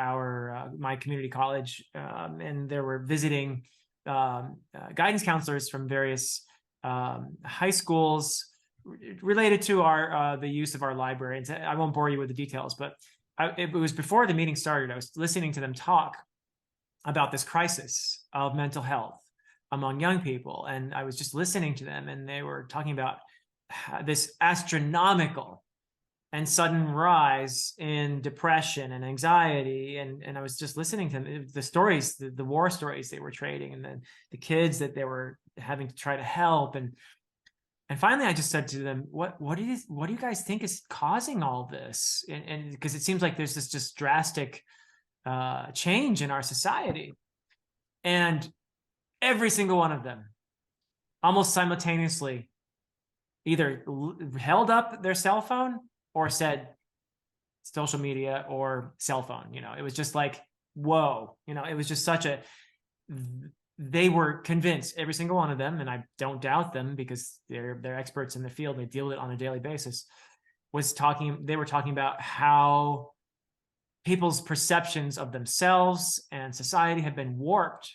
my community college, and there were visiting guidance counselors from various high schools related to the use of our library. And I won't bore you with the details, but it was before the meeting started. I was listening to them talk about this crisis of mental health among young people, and I was just listening to them, and they were talking about this astronomical and sudden rise in depression and anxiety, and I was just listening to them, the stories, the war stories they were trading, and then the kids that they were having to try to help. And finally, I just said to them, what do you guys think is causing all this? And because it seems like there's this just drastic change in our society. And every single one of them, almost simultaneously, either held up their cell phone or said social media or cell phone. It was just like, whoa, it was just they were convinced, every single one of them, and I don't doubt them because they're experts in the field, they deal with it on a daily basis, they were talking about how people's perceptions of themselves and society have been warped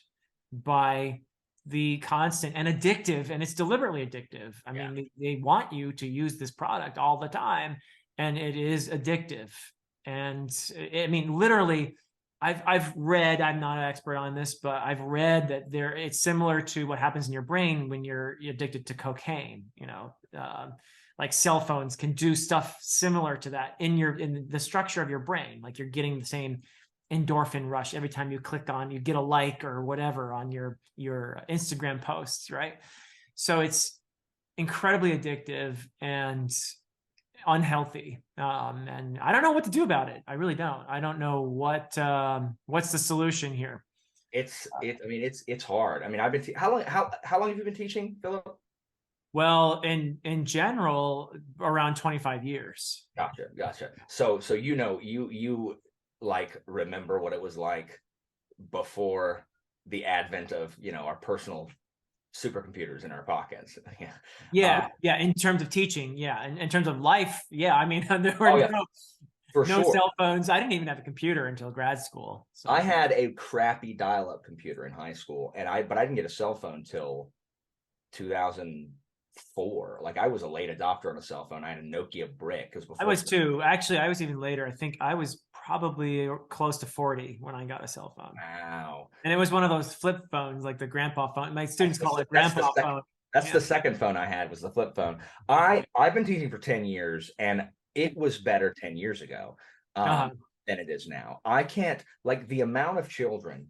by the constant and addictive, and it's deliberately addictive. I mean, they want you to use this product all the time, and it is addictive. And I mean, literally, I've read, I'm not an expert on this, but I've read that it's similar to what happens in your brain when you're addicted to cocaine. Like cell phones can do stuff similar to that in the structure of your brain. Like, you're getting the same endorphin rush every time you click on, you get a like or whatever on your Instagram posts, right? So it's incredibly addictive and unhealthy, and I don't know what to do about it. I really don't. I don't know what's the solution here. I mean, it's hard. I mean, I've been how long have you been teaching, Philip? Well, in general, around 25 years. Gotcha. So you like remember what it was like before the advent of our personal supercomputers in our pockets. Yeah. In terms of teaching, yeah. In terms of life, yeah. I mean, there were no cell phones. I didn't even have a computer until grad school. So I had a crappy dial-up computer in high school, but I didn't get a cell phone till 2004. Like, I was a late adopter on a cell phone. I had a Nokia brick because before I was too. Actually, I was even later. I think I was probably close to 40 when I got a cell phone. Wow. And it was one of those flip phones, like the grandpa phone. My students call it That's grandpa phone. that's Yeah. the second phone I had, was the flip phone. I've been teaching for 10 years, and it was better 10 years ago Uh-huh. than it is now. I can't, like, the amount of children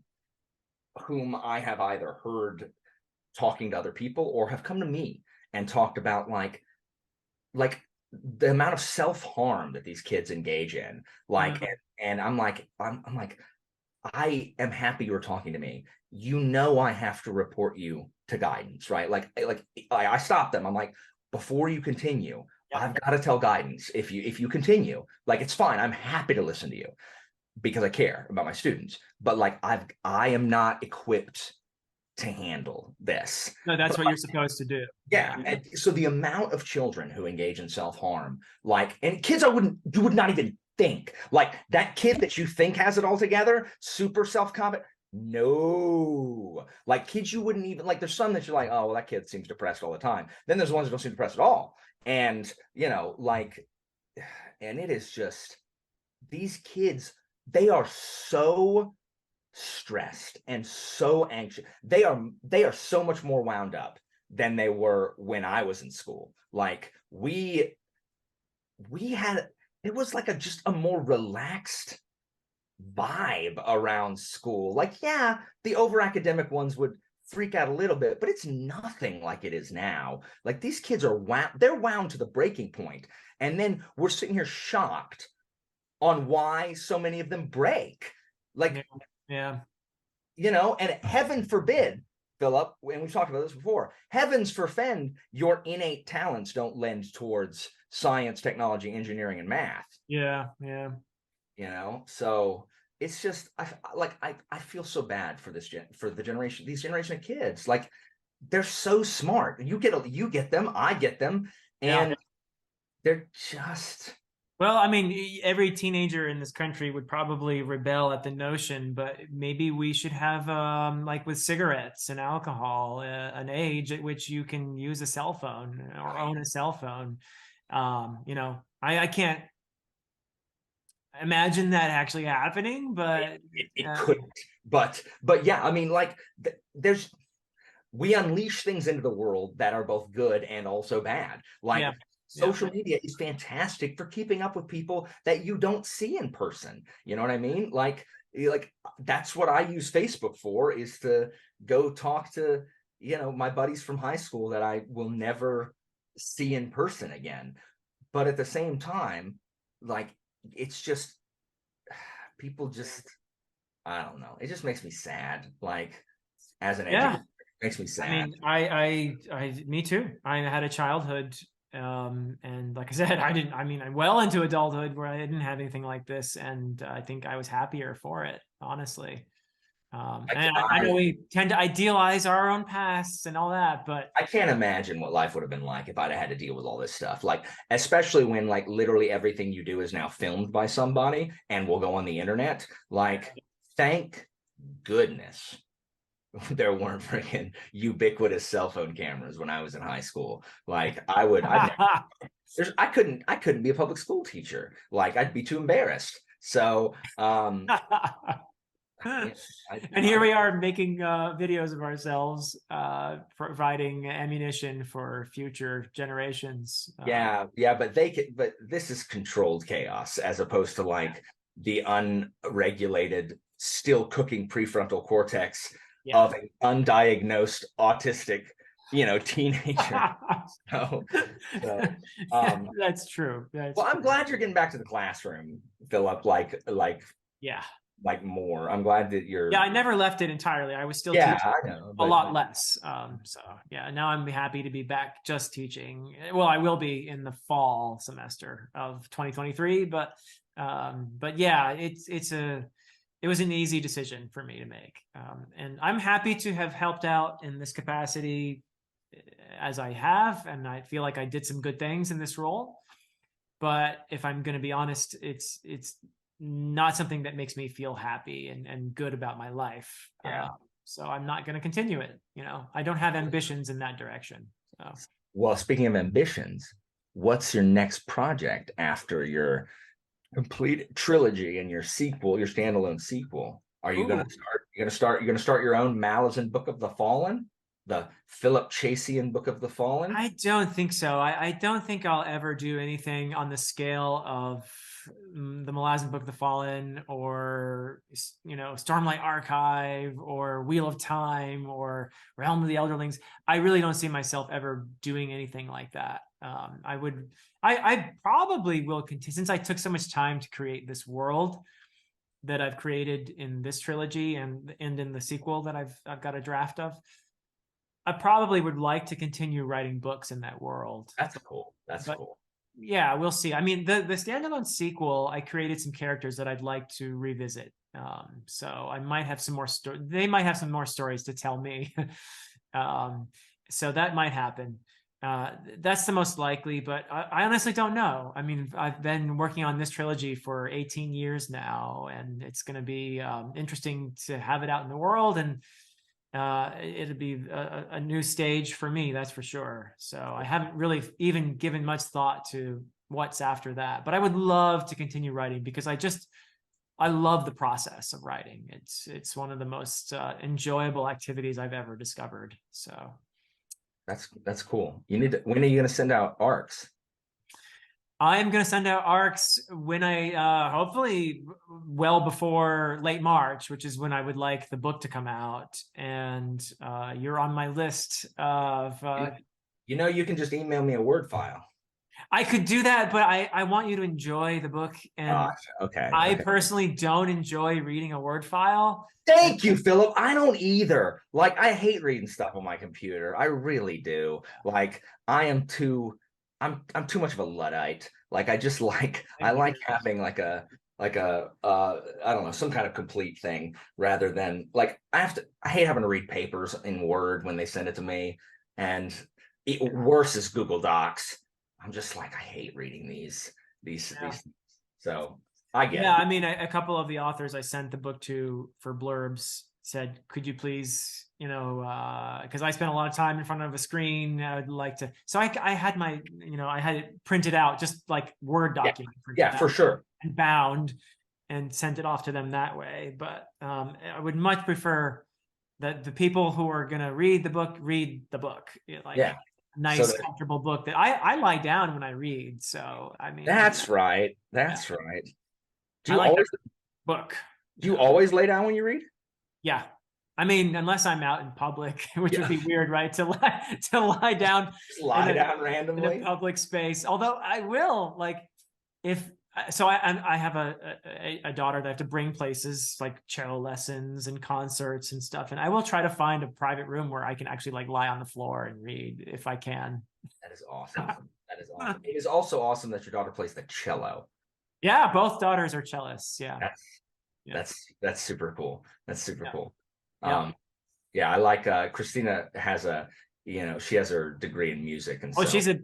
whom I have either heard talking to other people or have come to me and talked about, like the amount of self-harm that these kids engage in, like, and I'm like, I am happy you're talking to me. You know, I have to report you to guidance, right? Like I stop them. I'm like, before you continue, Yep. I've got to tell guidance. If you continue, like, it's fine. I'm happy to listen to you because I care about my students. But like, I am not equipped to handle this. No, that's But what you're supposed to do. yeah, and so the amount of children who engage in self-harm, like, and kids you would not even think, like, that kid that you think has it all together, super self-confident. No, like, kids you wouldn't even, like, there's some that you're like, oh, well, that kid seems depressed all the time. Then there's the ones that don't seem depressed at all. And, you know, like, and it is just, these kids, they are so stressed and so anxious. They are so much more wound up than they were when I was in school. Like, we had, it was like just a more relaxed vibe around school. Like, yeah, the over academic ones would freak out a little bit, but it's nothing like it is now. Like, these kids are wound, they're wound to the breaking point. And then we're sitting here shocked on why so many of them break. Like, yeah. You know, and heaven forbid, Philip, and we've talked about this before, heavens forfend your innate talents don't lend towards science, technology, engineering, and math. Yeah. You know, so it's just, I feel so bad for these generation of kids. Like, they're so smart. You get them, I get them, and they're just. Well, I mean, every teenager in this country would probably rebel at the notion, but maybe we should have, like with cigarettes and alcohol, an age at which you can use a cell phone or own a cell phone. You know, I can't imagine that actually happening, but it couldn't. But yeah, I mean, like, we unleash things into the world that are both good and also bad. Like, social media is fantastic for keeping up with people that you don't see in person. You know what I mean? Like that's what I use Facebook for, is to go talk to, you know, my buddies from high school that I will never see in person again. But at the same time, like, it's just, people just, I don't know. It just makes me sad. Like, as an educator, it makes me sad. I mean, me too. I had a childhood, and like I said, I'm well into adulthood where I didn't have anything like this, and I think I was happier for it, honestly. And I know we tend to idealize our own pasts and all that, but I can't imagine what life would have been like if I'd had to deal with all this stuff. Like, especially when, like, literally everything you do is now filmed by somebody and will go on the internet. Like, thank goodness there weren't freaking ubiquitous cell phone cameras when I was in high school. Like, I couldn't be a public school teacher. Like, I'd be too embarrassed. So, and here we are making videos of ourselves, providing ammunition for future generations. Yeah, but this is controlled chaos as opposed to, like, the unregulated, still cooking prefrontal cortex of an undiagnosed autistic, you know, teenager. That's true. I'm glad you're getting back to the classroom, Philip. Like more. I'm glad that you're. Yeah, I never left it entirely. I was still teaching a lot less. So yeah, now I'm happy to be back just teaching. Well, I will be in the fall semester of 2023, but yeah, it was an easy decision for me to make. And I'm happy to have helped out in this capacity as I have, and I feel like I did some good things in this role. But if I'm going to be honest, it's not something that makes me feel happy and good about my life. So I'm not going to continue it. You know, I don't have ambitions in that direction. So. Well, speaking of ambitions, what's your next project after your complete trilogy and your sequel, your standalone sequel. Are you gonna Ooh. start? You're gonna start your own Malazan Book of the Fallen, the Philip Chasian Book of the Fallen? I don't think so. I don't think I'll ever do anything on the scale of the Malazan Book of the Fallen, or Stormlight Archive, or Wheel of Time, or Realm of the Elderlings. I really don't see myself ever doing anything like that. I probably will continue, since I took so much time to create this world that I've created in this trilogy and in the sequel that I've got a draft of. I probably would like to continue writing books in that world. That's cool. That's But cool. yeah, we'll see. I mean, the standalone sequel, I created some characters that I'd like to revisit. So I might have some more they might have some more stories to tell me. um, so that might happen. That's the most likely, but I honestly don't know. I mean, I've been working on this trilogy for 18 years now, and it's going to be interesting to have it out in the world, and it'll be a new stage for me, that's for sure. So I haven't really even given much thought to what's after that, but I would love to continue writing, because I love the process of writing. It's one of the most enjoyable activities I've ever discovered. So That's cool. When are you gonna send out arcs? I'm going to send out arcs when hopefully well before late March, which is when I would like the book to come out. And you're on my list of. You can just email me a Word file. I could do that, but I want you to enjoy the book. And Okay. I Okay. personally don't enjoy reading a Word file. Thank you, Philip. I don't either. Like, I hate reading stuff on my computer. I really do. Like, I'm too much of a Luddite. Like, I like having I don't know, some kind of complete thing rather than like I hate having to read papers in Word when they send it to me. And worse is Google Docs. I'm just like, I hate reading these things. So I get Yeah, it. I mean, a couple of the authors I sent the book to for blurbs said, could you please, because I spent a lot of time in front of a screen, I would like to. So I had I had it printed out, just like Word Yeah, document printed yeah, for out sure. and bound, and sent it off to them that way. But I would much prefer that the people who are going to read the book, like Yeah. So nice, comfortable book that I lie down when I read. So, I mean, that's right. yeah, That's right. Do I you like that always book. do you always lay down when you read? Yeah. I mean, unless I'm out in public, which would Yeah. be weird, right? To lie down Just lie down in a randomly. public space. Although I will, like, if so, I have a daughter that I have to bring places like cello lessons and concerts and stuff, and I will try to find a private room where I can actually like lie on the floor and read if I can. That is awesome. That is awesome. It is also awesome that your daughter plays the cello. Yeah, both daughters are cellists. Yeah, That's yeah, that's super cool. That's super yeah, cool. yeah. Yeah, I like Christina has she has her degree in music, and Oh, so she's a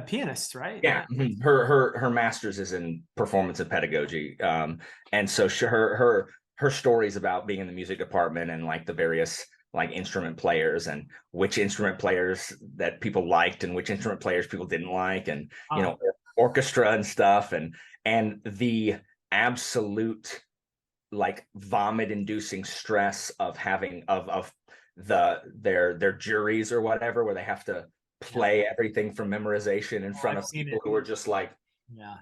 pianist, right? yeah, Yeah. her master's is in performance and pedagogy. And so her stories about being in the music department and like the various like instrument players and which instrument players that people liked and which instrument players people didn't like, and orchestra and stuff, and the absolute like vomit inducing stress of having of their juries or whatever, where they have to play everything from memorization in front I've of seen people it. who are just like Yeah.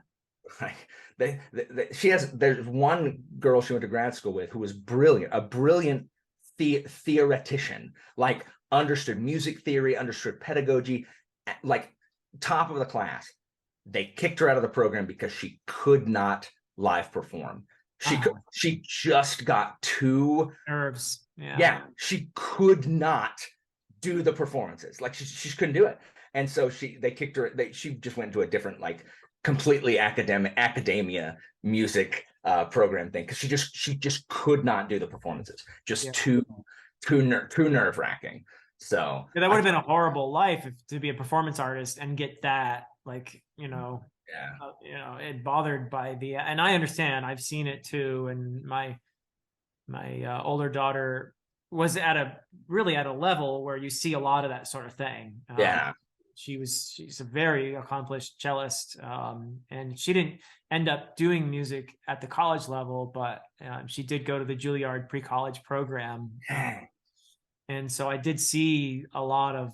there's one girl she went to grad school with who was brilliant, a brilliant theoretician, like understood music theory, understood pedagogy, like top of the class. They kicked her out of the program because she could not live perform. She just got too Nerves. yeah, she could not do the performances. Like she couldn't do it. And so they kicked her, she just went to a different, like completely academia music program thing, because she just could not do the performances. Just Yeah. too nerve-wracking. So Yeah, that would have been a horrible life to be a performance artist and get that, like, yeah. it bothered by and I understand, I've seen it too. And my older daughter was really at a level where you see a lot of that sort of thing. Yeah. she's a very accomplished cellist, and she didn't end up doing music at the college level, but she did go to the Juilliard pre-college program. And so I did see a lot of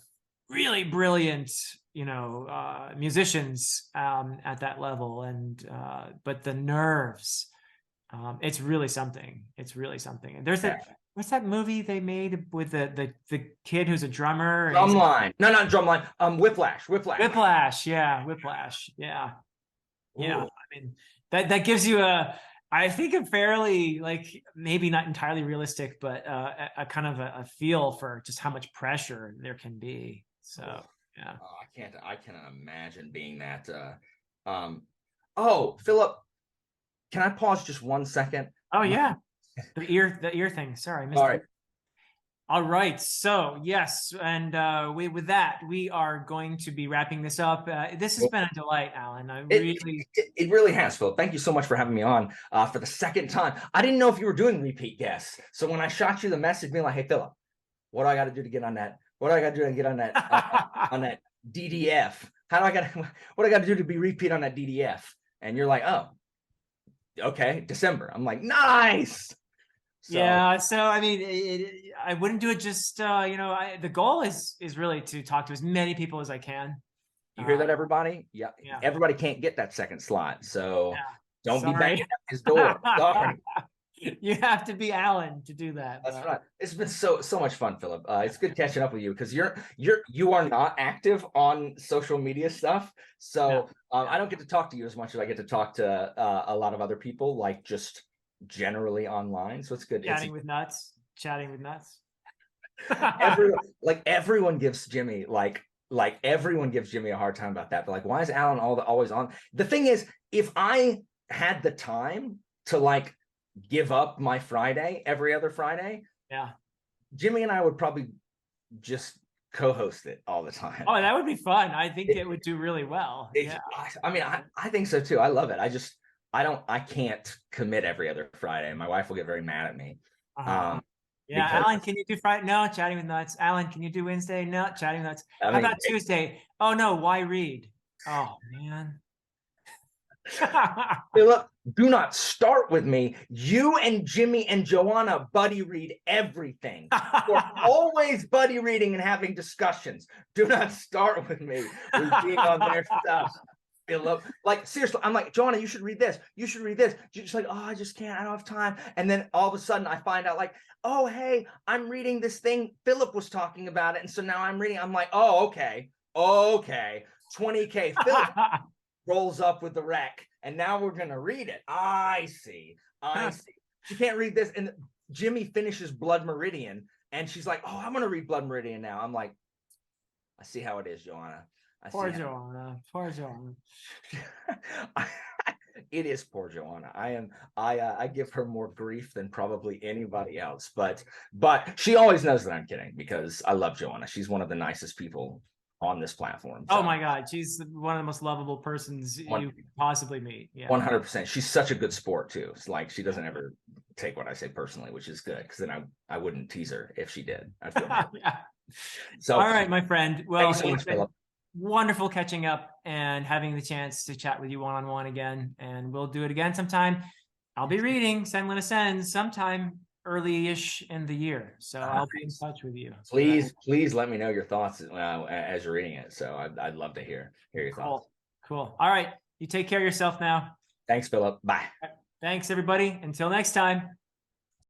really brilliant, musicians at that level, and but the nerves, it's really something. It's really something. And there's that. What's that movie they made with the kid who's a drummer? Drumline. No, not Drumline. Whiplash. Whiplash. Yeah, Whiplash. Yeah. Yeah. Ooh. I mean, that gives you I think a fairly, like, maybe not entirely realistic, but a kind of a feel for just how much pressure there can be. So yeah. Oh, I cannot imagine being that. Oh, Philip, can I pause just 1 second? Oh yeah. The ear thing. Sorry, I missed it. All right. So yes, and with that, we are going to be wrapping this up. This has been a delight, Alan. It really has, Philip. Thank you so much for having me on for the second time. I didn't know if you were doing repeat guests, so when I shot you the message, being like, "Hey, Philip, what do I got to do to get on that? What do I got to do to get on that on that DDF? What do I got to do to be repeat on that DDF?" And you're like, "Oh, okay, December." I'm like, "Nice." So, yeah, so I mean, I wouldn't do it just the goal is really to talk to as many people as I can. You hear that, everybody? Yeah. Everybody can't get that second slot, so don't be banging at his door. Sorry. You have to be Alan to do that. That's right. It's been so much fun, Philip. It's good catching up with you because you are not active on social media stuff, so I don't get to talk to you as much as I get to talk to a lot of other people, like just generally online. So it's good. Chatting with nuts. Everyone gives Jimmy everyone gives Jimmy a hard time about that. They're like, why is Alan always on? The thing is, if I had the time to give up my Friday every other Friday, Jimmy and I would probably just co-host it all the time. Oh, that would be fun. I think it would do really well. I mean, I think so too. I love it. I can't commit every other Friday. My wife will get very mad at me. Alan, can you do Friday? No, Chatting with Nuts. Alan, can you do Wednesday? No, Chatting with Nuts. How about Tuesday? Oh no, why read? Oh man. Philip, do not start with me. You and Jimmy and Joanna buddy read everything. We're always buddy reading and having discussions. Do not start with me with being on their stuff. Philip, seriously, I'm like, Joanna, you should read this. You should read this. You're just like, oh, I just can't. I don't have time. And then all of a sudden I find out oh, hey, I'm reading this thing. Philip was talking about it. And so now I'm reading. I'm like, oh, okay. 20K. Philip rolls up with the rec. And now we're going to read it. I see. She can't read this. And Jimmy finishes Blood Meridian. And she's like, oh, I'm going to read Blood Meridian now. I'm like, I see how it is, Joanna. Poor Joanna. It is poor Joanna. I give her more grief than probably anybody else, but she always knows that I'm kidding because I love Joanna. She's one of the nicest people on this platform. So. Oh my God, she's one of the most lovable persons you could possibly meet. Yeah, 100%. She's such a good sport too. It's she doesn't ever take what I say personally, which is good because then I wouldn't tease her if she did. I feel bad. So, all right, my friend. Well, thank you so much, Philip. Wonderful catching up and having the chance to chat with you one-on-one again, and we'll do it again sometime. I'll be reading Senlin Ascends sometime early-ish in the year, so I'll be in touch with you. Please let me know your thoughts as you're reading it. So I'd love to hear your thoughts. Cool. All right, you take care of yourself now. Thanks, Philip. Bye. Thanks, everybody. Until next time.